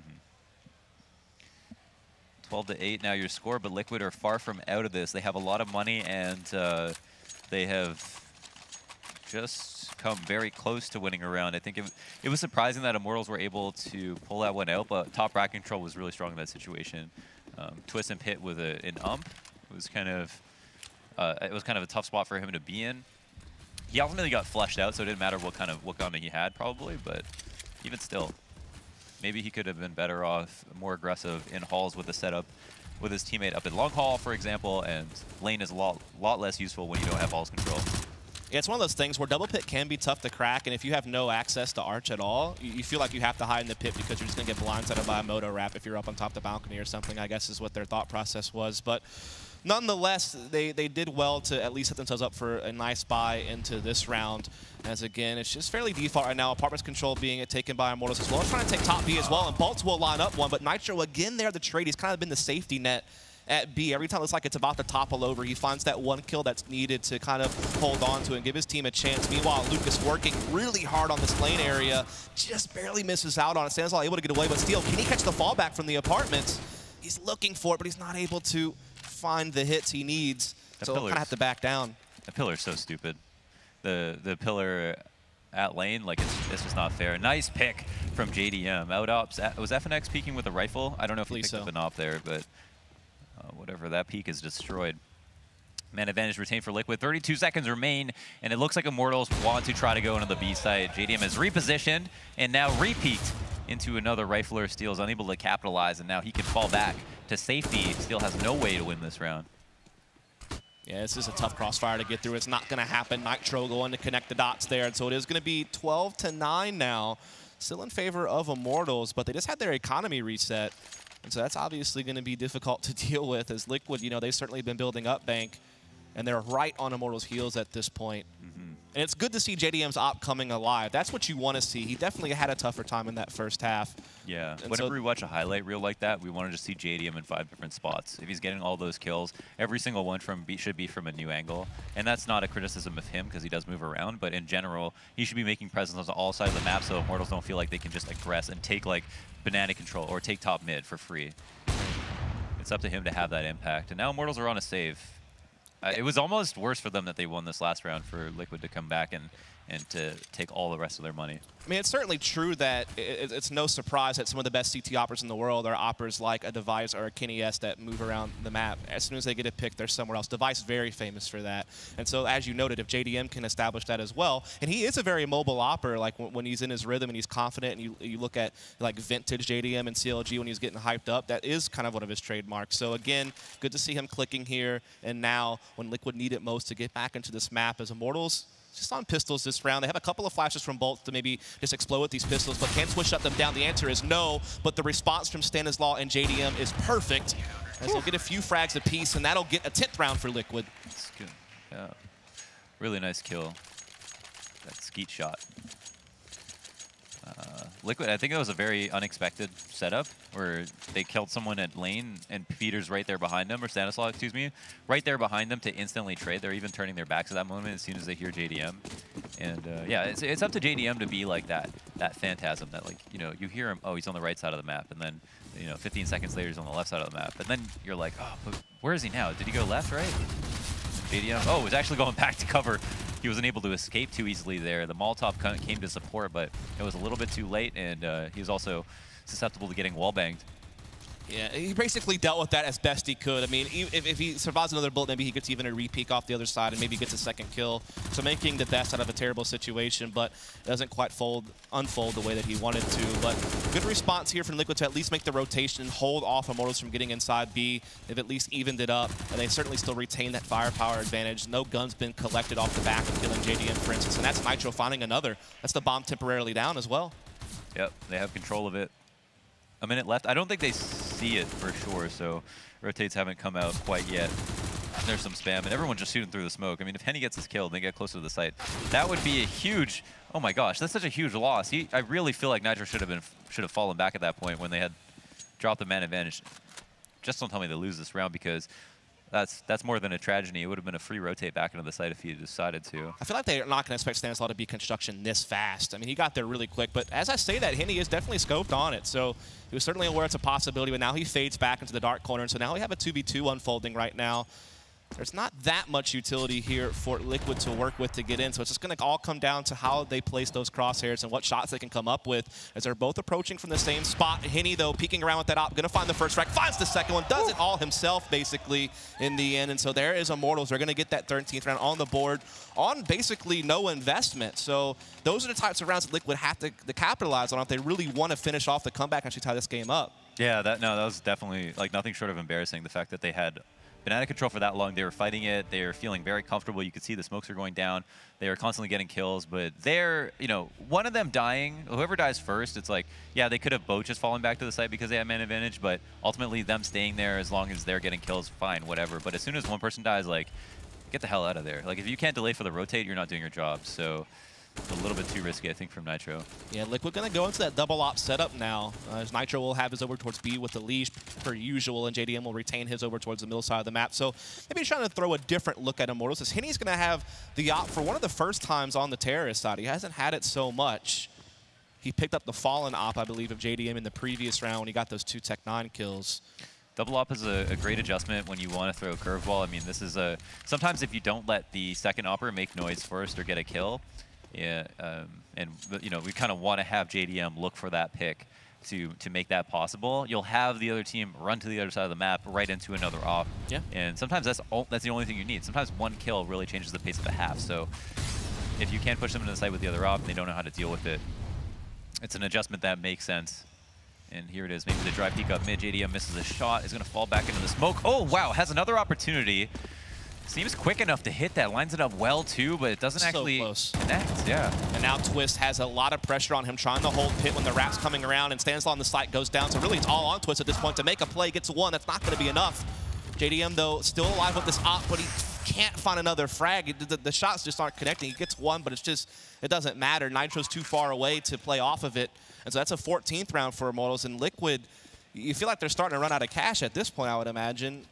12-8 now your score, but Liquid are far from out of this. They have a lot of money, and they have just come very close to winning a round. I think it was surprising that Immortals were able to pull that one out, but top rack control was really strong in that situation. Twist and Pit with an ump was kind of a tough spot for him to be in. He ultimately got flushed out, so it didn't matter what gun he had probably, but even still. Maybe he could have been better off, more aggressive in halls with the setup with his teammate up in long haul, for example, and lane is a lot less useful when you don't have halls control.
Yeah, it's one of those things where double pit can be tough to crack, and if you have no access to arch at all, you feel like you have to hide in the pit because you're just going to get blindsided by a moto wrap if you're up on top of the balcony or something, I guess is what their thought process was. But nonetheless, they did well to at least set themselves up for a nice buy into this round. As again, it's just fairly default right now. Apartments control being taken by Immortals as well. Trying to take top B as well, and Bolts will line up one, but Nitro again there, the trade. He's kind of been the safety net at B. Every time it looks like it's about to topple over, he finds that one kill that's needed to kind of hold on to it and give his team a chance. Meanwhile, Lucas working really hard on this lane area, just barely misses out on it. Stanislaw able to get away, but still, can he catch the fallback from the Apartments? He's looking for it, but he's not able to find the hits he needs, so he'll kind of have to back down.
The pillar's so stupid. The pillar at lane, like it's just not fair. Nice pick from JDM. Out ops, was FNX peeking with a rifle? I don't know if he picked up an op there, but whatever, that peek is destroyed. Man advantage retained for Liquid. 32 seconds remain, and it looks like Immortals want to try to go into the B site. JDM has repositioned and now repeat into another rifler. Steel's unable to capitalize, and now he can fall back to safety. Steel has no way to win this round.
Yeah, this is a tough crossfire to get through. It's not going to happen. Nitro going to connect the dots there, and so it is going to be 12-9 now. Still in favor of Immortals, but they just had their economy reset. And so that's obviously going to be difficult to deal with as Liquid, you know, they've certainly been building up bank, and they're right on Immortals' heels at this point. And it's good to see JDM's op coming alive. That's what you want to see. He definitely had a tougher time in that first half.
Yeah, and whenever we watch a highlight reel like that, we want to just see JDM in 5 different spots. If he's getting all those kills, every single one should be from a new angle. And that's not a criticism of him because he does move around, but in general, he should be making presence on all sides of the map so Immortals don't feel like they can just aggress and take like banana control or take top mid for free. It's up to him to have that impact. And now Immortals are on a save. It was almost worse for them that they won this last round for Liquid to come back and and to take all the rest of their money.
I mean, it's certainly true that it's no surprise that some of the best CT operators in the world are operators like a Device or a Kenny S that move around the map. As soon as they get a pick, they're somewhere else. Device is very famous for that. And so, as you noted, if JDM can establish that as well, and he is a very mobile operator, like when he's in his rhythm and he's confident, and you look at like vintage JDM and CLG when he's getting hyped up, that is kind of one of his trademarks. So again, good to see him clicking here. And now, when Liquid need it most to get back into this map as Immortals, just on pistols this round. They have a couple of flashes from Bolt to maybe just explode with these pistols, but can Swish shut them down? The answer is no, but the response from Stanislaw and JDM is perfect, as they'll get a few frags apiece, and that'll get a 10th round for Liquid.
That's good. Yeah. Really nice kill. That skeet shot. Liquid, I think it was a very unexpected setup where they killed someone at lane and Peter's right there behind them, or Stanislaw, excuse me, right there behind them to instantly trade. They're even turning their backs at that moment as soon as they hear JDM. And yeah, it's up to JDM to be like that phantasm that, like, you know, you hear him, oh, he's on the right side of the map, and then, you know, 15 seconds later he's on the left side of the map. And then you're like, oh, but where is he now? Did he go left, right? JDM, oh, was actually going back to cover. He wasn't able to escape too easily there. The Molotov came to support, but it was a little bit too late, and he was also susceptible to getting wall-banged.
Yeah, he basically dealt with that as best he could. I mean, if he survives another bullet, maybe he gets even a re-peek off the other side and maybe gets a second kill. So making the best out of a terrible situation, but it doesn't quite unfold the way that he wanted to. But good response here from Liquid to at least make the rotation and hold off Immortals from getting inside B. They've at least evened it up, and they certainly still retain that firepower advantage. No guns been collected off the back of killing JDM, for instance, and that's Nitro finding another. That's the bomb temporarily down as well.
Yep, they have control of it. A minute left. I don't think they see it for sure, so rotates haven't come out quite yet. There's some spam, and everyone's just shooting through the smoke. I mean, if Henny gets his kill and they get closer to the site, that would be a huge, oh my gosh, that's such a huge loss. I really feel like Nitro should have fallen back at that point when they had dropped the man advantage. Just don't tell me they lose this round, because that's more than a tragedy. It would have been a free rotate back into the site if he had decided to.
I feel like they're not going to expect Stanislaw to be construction this fast. I mean, he got there really quick, but as I say that, Henny is definitely scoped on it. So he was certainly aware it's a possibility, but now he fades back into the dark corner, and so now we have a 2v2 unfolding right now. There's not that much utility here for Liquid to work with to get in, so it's just going to all come down to how they place those crosshairs and what shots they can come up with, as they're both approaching from the same spot. Henny, though, peeking around with that op, going to find the first frag, finds the second one, does it all himself, basically, in the end. And so there is Immortals. They're going to get that 13th round on the board on basically no investment. So those are the types of rounds that Liquid have to capitalize on if they really want to finish off the comeback and actually tie this game up.
Yeah, that was definitely, like, nothing short of embarrassing, the fact that they had been out of control for that long. They were fighting it. They were feeling very comfortable. You could see the smokes are going down. They were constantly getting kills, but they're, you know, one of them dying, whoever dies first, it's like, yeah, they could have both just fallen back to the site because they had man advantage, but ultimately them staying there as long as they're getting kills, fine, whatever. But as soon as one person dies, like, get the hell out of there. Like, if you can't delay for the rotate, you're not doing your job. So a little bit too risky, I think, from Nitro. Yeah,
Liquid going to go into that double op setup now, as Nitro will have his over towards B with the leash per usual, and JDM will retain his over towards the middle side of the map. So maybe he's trying to throw a different look at Immortals, as Henny's going to have the op for one of the first times on the terrorist side. He hasn't had it so much. He picked up the Fallen op, I believe, of JDM in the previous round when he got those 2 Tech 9 kills.
Double op is a great adjustment when you want to throw a curveball. I mean, this is sometimes if you don't let the second opper make noise first or get a kill, yeah, and you know, we kind of want to have JDM look for that pick to make that possible. You'll have the other team run to the other side of the map right into another op.
Yeah.
And sometimes that's the only thing you need. Sometimes one kill really changes the pace of a half. So if you can't push them into the site with the other op and they don't know how to deal with it, it's an adjustment that makes sense. And here it is. Maybe the drive peek up mid. JDM misses a shot. Is going to fall back into the smoke. Oh, wow. Has another opportunity. Seems quick enough to hit that. Lines it up well, too, but it doesn't actually connect. Yeah.
And now Twist has a lot of pressure on him, trying to hold pit when the Rap's coming around, and Stanislaw on the site goes down. So really, it's all on Twist at this point to make a play. Gets one. That's not going to be enough. JDM, though, still alive with this op, but he can't find another frag. The shots just aren't connecting. He gets one, but it's just, it doesn't matter. Nitro's too far away to play off of it. And so that's a 14th round for Immortals. And Liquid, you feel like they're starting to run out of cash at this point, I would imagine.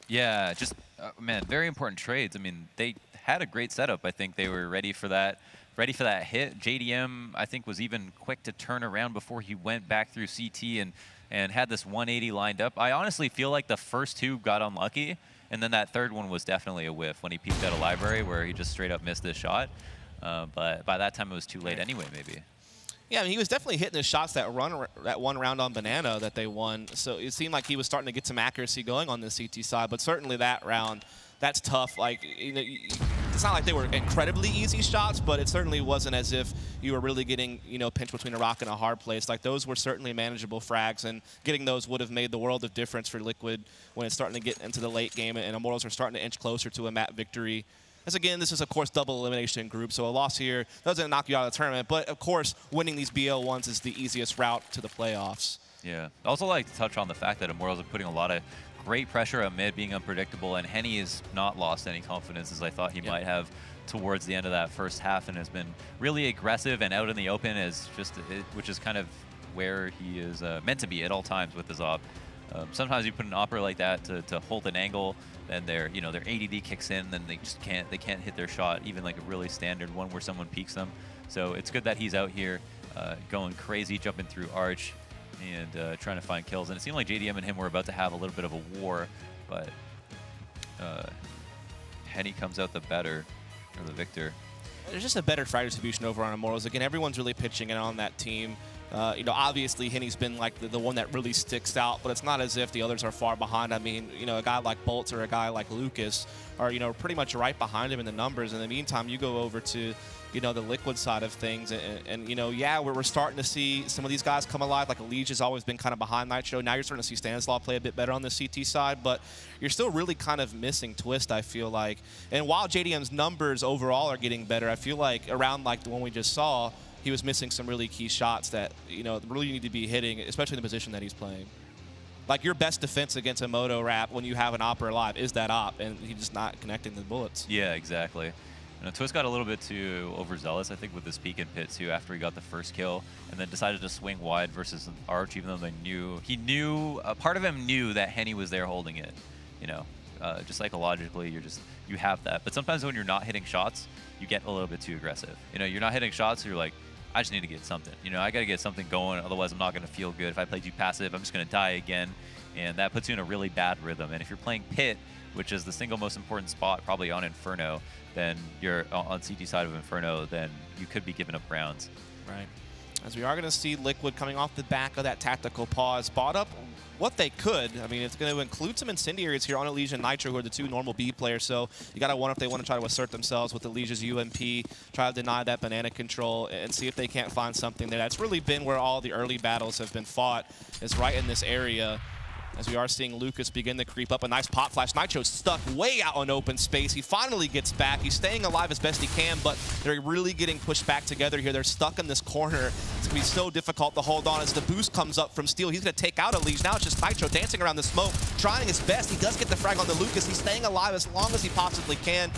Yeah, just, man, very important trades. I mean, they had a great setup. I think they were ready for that hit. JDM, I think, was even quick to turn around before he went back through CT and had this 180 lined up. I honestly feel like the first 2 got unlucky, and then that third one was definitely a whiff when he peeked at a library where he just straight up missed this shot. But by that time, it was too late anyway, maybe.
Yeah, I mean, he was definitely hitting his shots that one round on Banana that they won. So it seemed like he was starting to get some accuracy going on the CT side. But certainly that round, that's tough. Like, you know, it's not like they were incredibly easy shots, but it certainly wasn't as if you were really getting, you know, pinched between a rock and a hard place. Like, those were certainly manageable frags, and getting those would have made the world of difference for Liquid when it's starting to get into the late game, and Immortals are starting to inch closer to a map victory. As again, this is, of course, double elimination group, so a loss here doesn't knock you out of the tournament. But, of course, winning these BL1s is the easiest route to the playoffs.
Yeah. I also like to touch on the fact that Immortals are putting a lot of great pressure on mid, being unpredictable, and Henny has not lost any confidence as I thought he might have towards the end of that first half, and has been really aggressive and out in the open, which is kind of where he is meant to be at all times with his op. Sometimes you put an opera like that to hold an angle, then their ADD kicks in, then they just can't hit their shot, even like a really standard one where someone peeks them. So it's good that he's out here going crazy, jumping through arch and trying to find kills. And it seemed like JDM and him were about to have a little bit of a war, but Henny comes out the better, or the victor.
There's just a better frag distribution over on Immortals. Again, everyone's really pitching in on that team. You know, obviously, Henny's been like the one that really sticks out, but it's not as if the others are far behind. I mean, you know, a guy like Bolts or a guy like Lucas are, you know, pretty much right behind him in the numbers. In the meantime, you go over to, you know, the Liquid side of things, and you know, yeah, we're starting to see some of these guys come alive. Like Elige has always been kind of behind Nitro. Now you're starting to see Stanislaw play a bit better on the CT side, but you're still really kind of missing Twist, I feel like. And while JDM's numbers overall are getting better, I feel like around like the one we just saw, he was missing some really key shots that, you know, really need to be hitting, especially in the position that he's playing. Like, your best defense against a Moto Rap when you have an Opera alive is that op, and he's just not connecting the bullets.
Yeah, exactly. You know, Twist got a little bit too overzealous, I think, with his peek and pit, too, after he got the first kill, and then decided to swing wide versus Arch, even though a part of him knew that Henny was there holding it, you know. Just psychologically, you have that. But sometimes when you're not hitting shots, you get a little bit too aggressive. You know, you're not hitting shots, so you're like, I just need to get something. You know, I got to get something going, otherwise I'm not going to feel good. If I play too passive, I'm just going to die again, and that puts you in a really bad rhythm. And if you're playing Pit, which is the single most important spot probably on Inferno, then you're on CT side of Inferno, then you could be giving up rounds.
Right. As we are going to see Liquid coming off the back of that tactical pause, bought up what they could. I mean, it's going to include some incendiaries here on Elige and Nitro, who are the two normal B players. So you got to wonder if they want to try to assert themselves with Elige's UMP, try to deny that banana control, and see if they can't find something there. That's really been where all the early battles have been fought, is right in this area. As we are seeing Lucas begin to creep up. A nice pop flash. Nitro's stuck way out on open space. He finally gets back. He's staying alive as best he can, but they're really getting pushed back together here. They're stuck in this corner. It's going to be so difficult to hold on as the boost comes up from Steel. He's going to take out Elige. Now it's just Nitro dancing around the smoke, trying his best. He does get the frag on the Lucas. He's staying alive as long as he possibly can.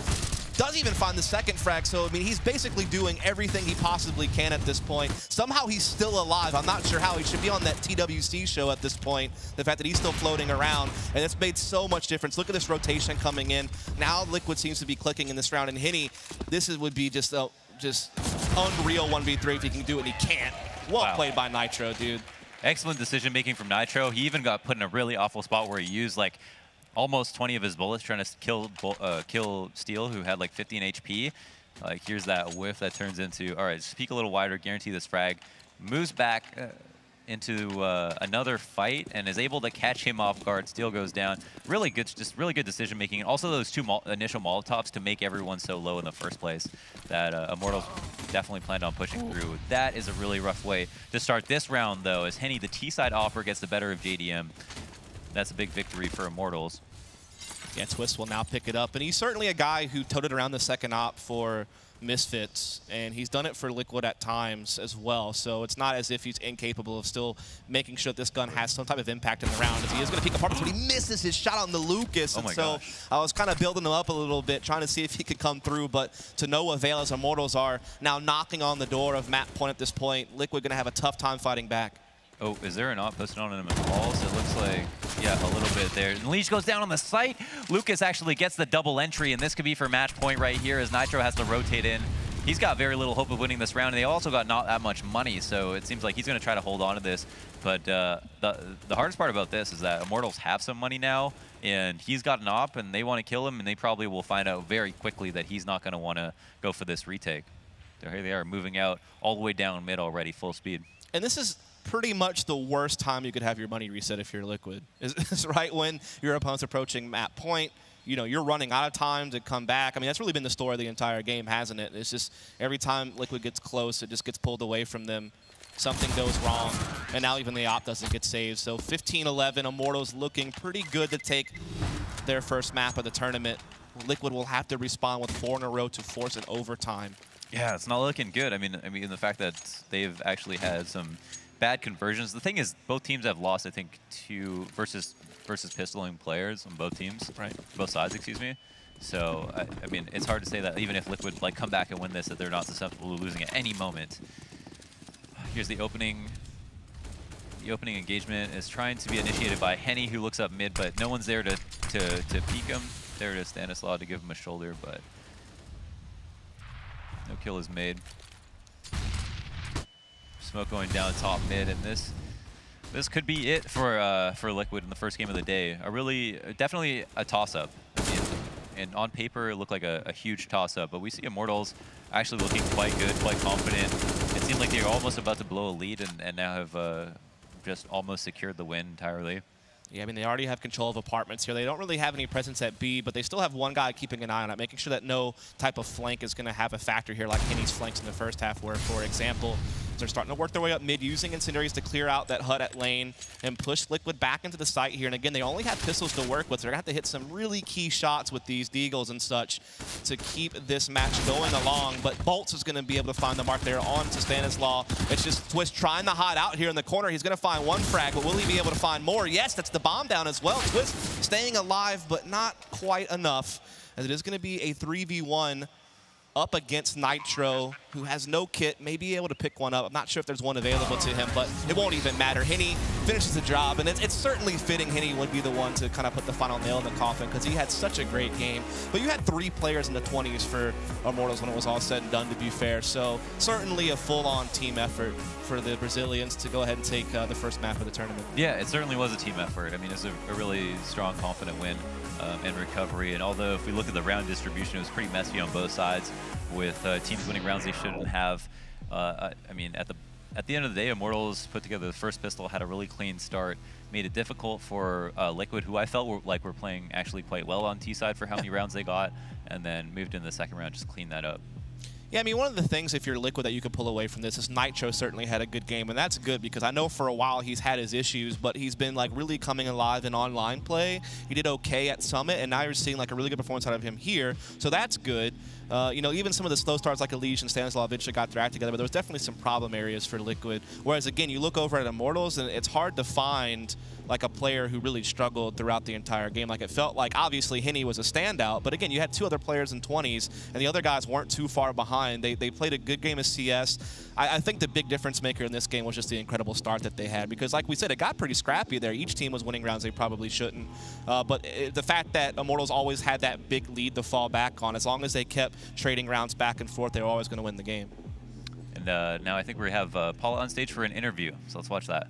Does even find the second frag, so I mean, he's basically doing everything he possibly can at this point. Somehow he's still alive. I'm not sure how. He should be on that TWC show at this point. The fact that he's still floating around, and it's made so much difference. Look at this rotation coming in. Now Liquid seems to be clicking in this round, and Henny, would be just unreal 1v3 if he can do it, and he can't. Well played by Nitro, dude.
Excellent decision making from Nitro. He even got put in a really awful spot where he used like almost 20 of his bullets trying to kill Steel, who had like 15 HP. Like, here's that whiff that turns into, all right, just peek a little wider, guarantee this frag. Moves back into another fight and is able to catch him off guard. Steel goes down. Really good, just really good decision making. And also those two initial Molotovs to make everyone so low in the first place that Immortals definitely planned on pushing through. That is a really rough way to start this round, though, as Henny, the T-side offer, gets the better of JDM. That's a big victory for Immortals.
Yeah, Twist will now pick it up. And he's certainly a guy who toted around the second op for Misfits, and he's done it for Liquid at times as well. So it's not as if he's incapable of still making sure that this gun has some type of impact in the round, as he is going to peek apartments, but he misses his shot on the Lucas.
Oh my gosh.
I was kind of building him up a little bit, trying to see if he could come through, but to no avail, as Immortals are now knocking on the door of map point at this point. Liquid going to have a tough time fighting back.
Oh, is there an op posted on him at all? So it looks like, yeah, a little bit there. And Leech goes down on the site. Lucas actually gets the double entry, and this could be for match point right here as Nitro has to rotate in. He's got very little hope of winning this round, and they also got not that much money, so it seems like he's going to try to hold on to this. But the hardest part about this is that Immortals have some money now, and he's got an op, and they want to kill him, and they probably will find out very quickly that he's not going to want to go for this retake. here they are moving out all the way down mid already, full speed.
And this is pretty much the worst time you could have your money reset if you're Liquid. Is right when your opponent's approaching map point. You know, you're running out of time to come back. I mean, that's really been the story of the entire game, hasn't it? It's just every time Liquid gets close, it just gets pulled away from them. Something goes wrong, and now even the op doesn't get saved. So 15-11, Immortals looking pretty good to take their first map of the tournament. Liquid will have to respond with 4 in a row to force an overtime.
Yeah, it's not looking good. I mean, the fact that they've actually had some bad conversions. The thing is, both teams have lost, I think, 2 versus pistoling players on both teams,
right?
Both sides, excuse me. So, I mean, it's hard to say that even if Liquid like come back and win this, that they're not susceptible to losing at any moment. Here's the opening. The opening engagement is trying to be initiated by Henny, who looks up mid, but no one's there to peek him. There it is, Stanislaw to give him a shoulder, but no kill is made. Smoke going down top mid, and this could be it for Liquid in the first game of the day. Definitely a toss-up. I mean, and on paper, it looked like a huge toss-up, but we see Immortals actually looking quite good, quite confident. It seemed like they were almost about to blow a lead, and now have just almost secured the win entirely.
Yeah, I mean, they already have control of apartments here. They don't really have any presence at B, but they still have one guy keeping an eye on it, making sure that no type of flank is going to have a factor here, like Henny's flanks in the first half were, for example. They're starting to work their way up mid, using incendiaries to clear out that HUD at lane and push Liquid back into the site here. And again, they only have pistols to work with, so they're going to have to hit some really key shots with these Deagles and such to keep this match going along. But Bolts is going to be able to find the mark there on to Stanislaw. It's just Twist trying to hide out here in the corner. He's going to find one frag, but will he be able to find more? Yes, that's the bomb down as well. Twist staying alive, but not quite enough, as it is going to be a 3v1 up against Nitro, who has no kit, may be able to pick one up. I'm not sure if there's one available to him, but it won't even matter. Henny finishes the job, and it's certainly fitting Henny would be the one to kind of put the final nail in the coffin, because he had such a great game. But you had 3 players in the 20s for Immortals when it was all said and done, to be fair. So certainly a full-on team effort for the Brazilians to go ahead and take the first map of the tournament.
Yeah, it certainly was a team effort. I mean, it's a really strong, confident win in recovery. And although if we look at the round distribution, it was pretty messy on both sides, with teams winning rounds they shouldn't have. I mean, at the end of the day, Immortals put together the first pistol, had a really clean start, made it difficult for Liquid, who I felt were playing actually quite well on T side for how many rounds they got, and then moved in the second round, just cleaned that up.
Yeah, I mean, one of the things, if you're Liquid, that you could pull away from this is Nitro certainly had a good game, and that's good because I know for a while he's had his issues, but he's been like really coming alive in online play. He did okay at Summit, and now you're seeing like a really good performance out of him here, so that's good. You know, even some of the slow starts like Elise and Stanislaw eventually got their act together, but there was definitely some problem areas for Liquid. Whereas, again, you look over at Immortals, and it's hard to find like a player who really struggled throughout the entire game. Like, it felt like, obviously, Henny was a standout, but again, you had 2 other players in 20s, and the other guys weren't too far behind. They played a good game of CS. I think the big difference maker in this game was just the incredible start that they had, because like we said, it got pretty scrappy there. Each team was winning rounds they probably shouldn't. But the fact that Immortals always had that big lead to fall back on, as long as they kept trading rounds back and forth, they were always going to win the game.
And now I think we have Paula on stage for an interview, so let's watch that.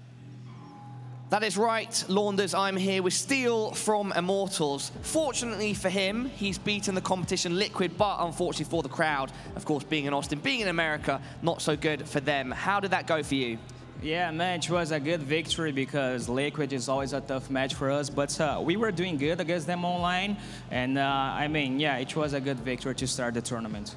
That is right, Launders. I'm here with Steel from Immortals. Fortunately for him, he's beaten the competition Liquid, but unfortunately for the crowd, of course, being in Austin, being in America, not so good for them. How did that go for you?
Yeah, man, it was a good victory because Liquid is always a tough match for us, but we were doing good against them online, and I mean, yeah, it was a good victory to start the tournament.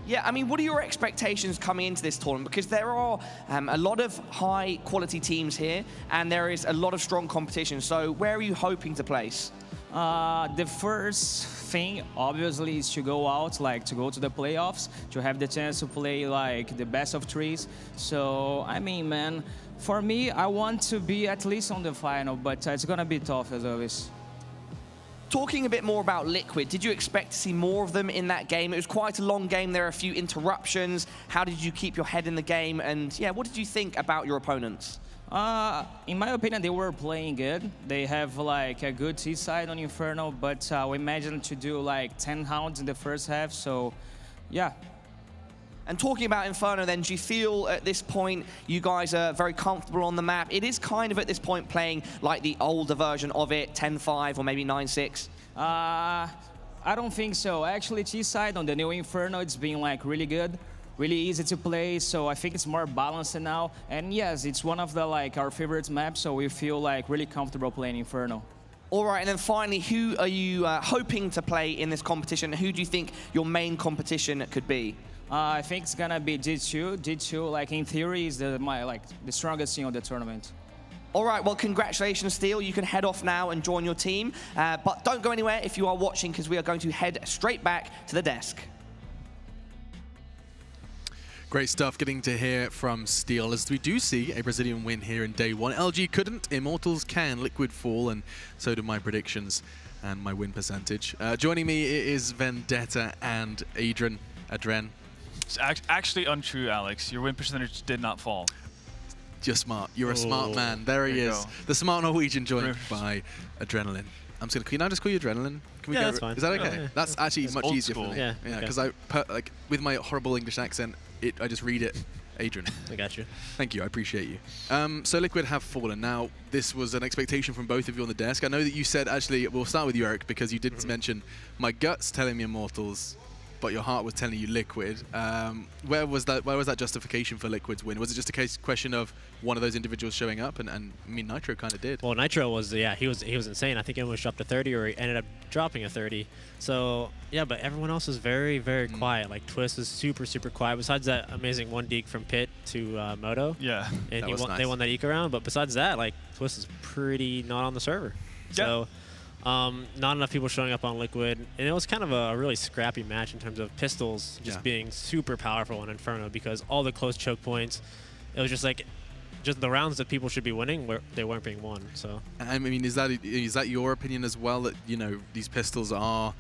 Yeah, I mean, what are your expectations coming into this tournament? Because there are a lot of high-quality teams here, and there is a lot of strong competition. So where are you hoping to place?
The first thing, obviously, is to go out, like to go to the playoffs, to have the chance to play like the best of 3s. So, I mean, man, for me, I want to be at least on the final, but it's going to be tough as always.
Talking a bit more about Liquid, did you expect to see more of them in that game? It was quite a long game. There are a few interruptions. How did you keep your head in the game? And yeah, what did you think about your opponents?
In my opinion, they were playing good. They have like a good T side on Inferno, but we imagined to do like 10 rounds in the first half. So, yeah.
And talking about Inferno then, do you feel at this point you guys are very comfortable on the map? It is kind of at this point playing like the older version of it, 10-5 or maybe 9-6?
I don't think so. Actually, T-side on the new Inferno, it's been like really good. really easy to play. So I think it's more balanced now. And yes, it's one of the our favorite maps. So we feel really comfortable playing Inferno.
All right, and then finally, who are you hoping to play in this competition? Who do you think your main competition could be?
I think it's gonna be G2. G2, in theory, is the strongest team of the tournament.
All right, well, congratulations, Steel. You can head off now and join your team. But don't go anywhere if you are watching, because we are going to head straight back to the desk.
Great stuff getting to hear from Steel, as we do see a Brazilian win here in day one. LG couldn't, Immortals can, Liquid fall, and so do my predictions and my win percentage. Joining me is Vendetta and Adren.
It's actually untrue, Alex. Your win percentage did not fall.
You're smart. You're a smart man. There he is. The smart Norwegian joined by Adrenaline. I'm just gonna. Can I just call you Adrenaline? Can we go?
That's fine.
Is that okay?
Yeah.
That's actually much easier for me.
Yeah.
Because with my horrible English accent, I just read it. Adrian.
I got you.
Thank you. I appreciate you. So Liquid have fallen. Now, this was an expectation from both of you on the desk. I know that you said, actually, we'll start with you, Eric, because you did mention my gut's telling me Immortals, but your heart was telling you Liquid. Where was that justification for Liquid's win? Was it just a question of one of those individuals showing up? And I mean, Nitro kind of did.
Well, Nitro was, yeah, he was insane. I think he almost dropped a 30, or he ended up dropping a 30. So, yeah, but everyone else was very, very quiet. Like, Twist was super, super quiet. Besides that amazing one deke from Pit to Moto.
Yeah.
And they won that eco round. But besides that, like, Twist is pretty not on the server. So, not enough people showing up on Liquid. And it was kind of a really scrappy match in terms of pistols just being super powerful on Inferno, because all the close choke points, it was just like, just the rounds that people should be winning, they weren't being won. So
I mean, is that your opinion as well, that these pistols are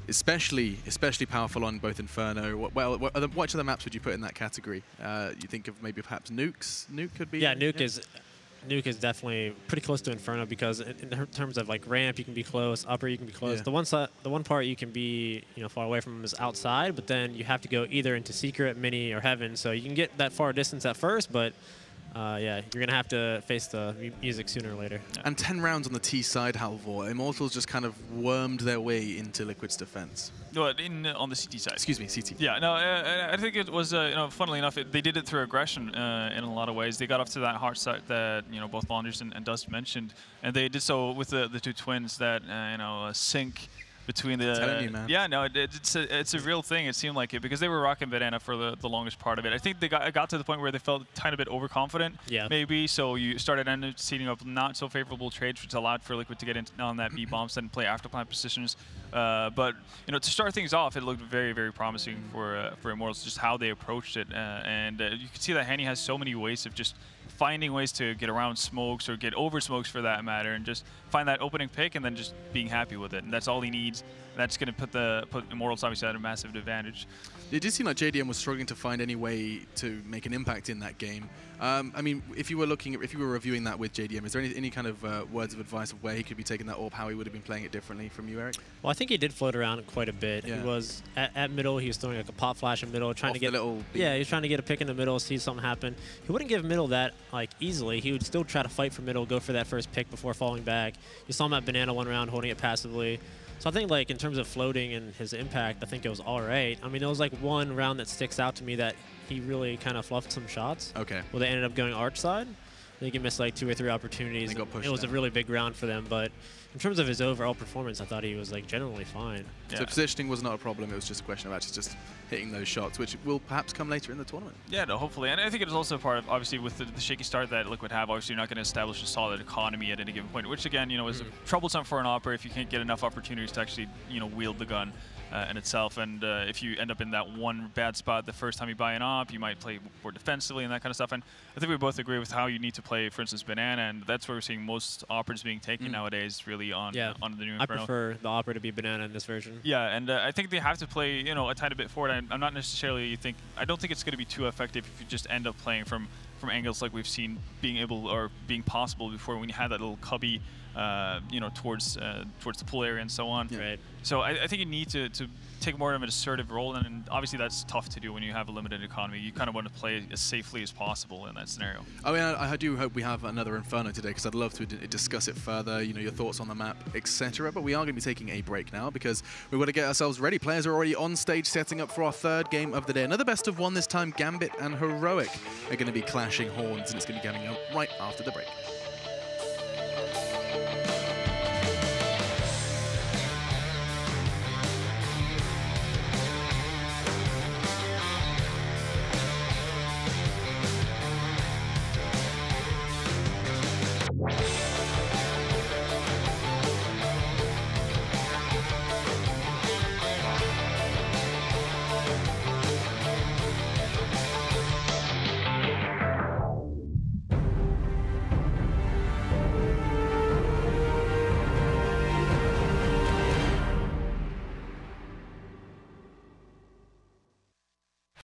especially powerful on both Inferno? What other maps would you put in that category? You think of maybe perhaps Nukes? Nuke could be.
Yeah, Nuke is definitely pretty close to Inferno, because in terms of like ramp, you can be close, upper you can be close. The one part you can be far away from is outside, but then you have to go either into secret, mini, or heaven. So you can get that far distance at first, but yeah, you're going to have to face the music sooner or later.
And 10 rounds on the T side, Halvor. Immortals just kind of wormed their way into Liquid's defense.
No, on the CT side.
Excuse me, CT.
Yeah, no, I think it was, funnily enough, they did it through aggression in a lot of ways. They got off to that hard start that, both Launders and Dust mentioned, and they did so with the two twins that, sync between the.
I'm telling you, man.
Yeah, no, it's a real thing. It seemed like it, because they were rocking Banana for the longest part of it. I think they got to the point where they felt a tiny bit overconfident.
Yeah.
Maybe, so you started seeding up not so favorable trades, which allowed for Liquid to get in on that B bombs and play after plant positions. But to start things off, it looked very, very promising for Immortals, just how they approached it, and you can see that Henny has so many ways of just finding ways to get around smokes, or get over smokes for that matter, and just find that opening pick and then just being happy with it. And that's all he needs. And that's going to put Immortals obviously at a massive advantage.
It did seem like JDM was struggling to find any way to make an impact in that game. I mean, if you were reviewing that with JDM, is there any kind of words of advice of where he could be taking that orb, how he would have been playing it differently from you, Eric?
Well, I think he did float around quite a bit.
Yeah.
He was at middle. He was throwing like a pop flash in middle, trying to get he was trying to get a pick in the middle, see something happen. He wouldn't give middle that easily. He would still try to fight for middle, go for that first pick before falling back. You saw him at Banana one round, holding it passively. So I think in terms of floating and his impact, I think it was all right. I mean, there was one round that sticks out to me that he really kind of fluffed some shots.
Okay.
Well, they ended up going arch side. I think he missed 2 or 3 opportunities.
They got pushed
it was
down.
a really big round for them, but in terms of his overall performance, I thought he was generally fine.
Yeah. So positioning was not a problem. It was just a question of actually just hitting those shots, which will perhaps come later in the tournament.
Yeah, no, hopefully. And I think it is also part of, obviously, with the shaky start that Liquid have, obviously you're not going to establish a solid economy at any given point, which again, is troublesome for an opera if you can't get enough opportunities to actually, wield the gun in itself. And if you end up in that one bad spot the first time you buy an op, you might play more defensively and that kind of stuff. And I think we both agree with how you need to play, for instance, Banana, and that's where we're seeing most operas being taken nowadays, really on the new Inferno.
I prefer the opera to be Banana in this version.
Yeah, and I think they have to play, a tiny bit forward. I'm not necessarily I don't think it's going to be too effective if you just end up playing from from angles like we've seen being possible before when you had that little cubby, you know, towards the pool area and so on.
Yeah. Right.
So I think you need to take more of an assertive role, and obviously that's tough to do when you have a limited economy. You kind of want to play as safely as possible in that scenario.
I mean, I do hope we have another Inferno today, because I'd love to discuss it further, you know, your thoughts on the map, etc. But we are going to be taking a break now, because we've got to get ourselves ready. Players are already on stage setting up for our third game of the day. Another best of one this time. Gambit and Heroic are going to be clashing horns, and it's going to be coming up right after the break.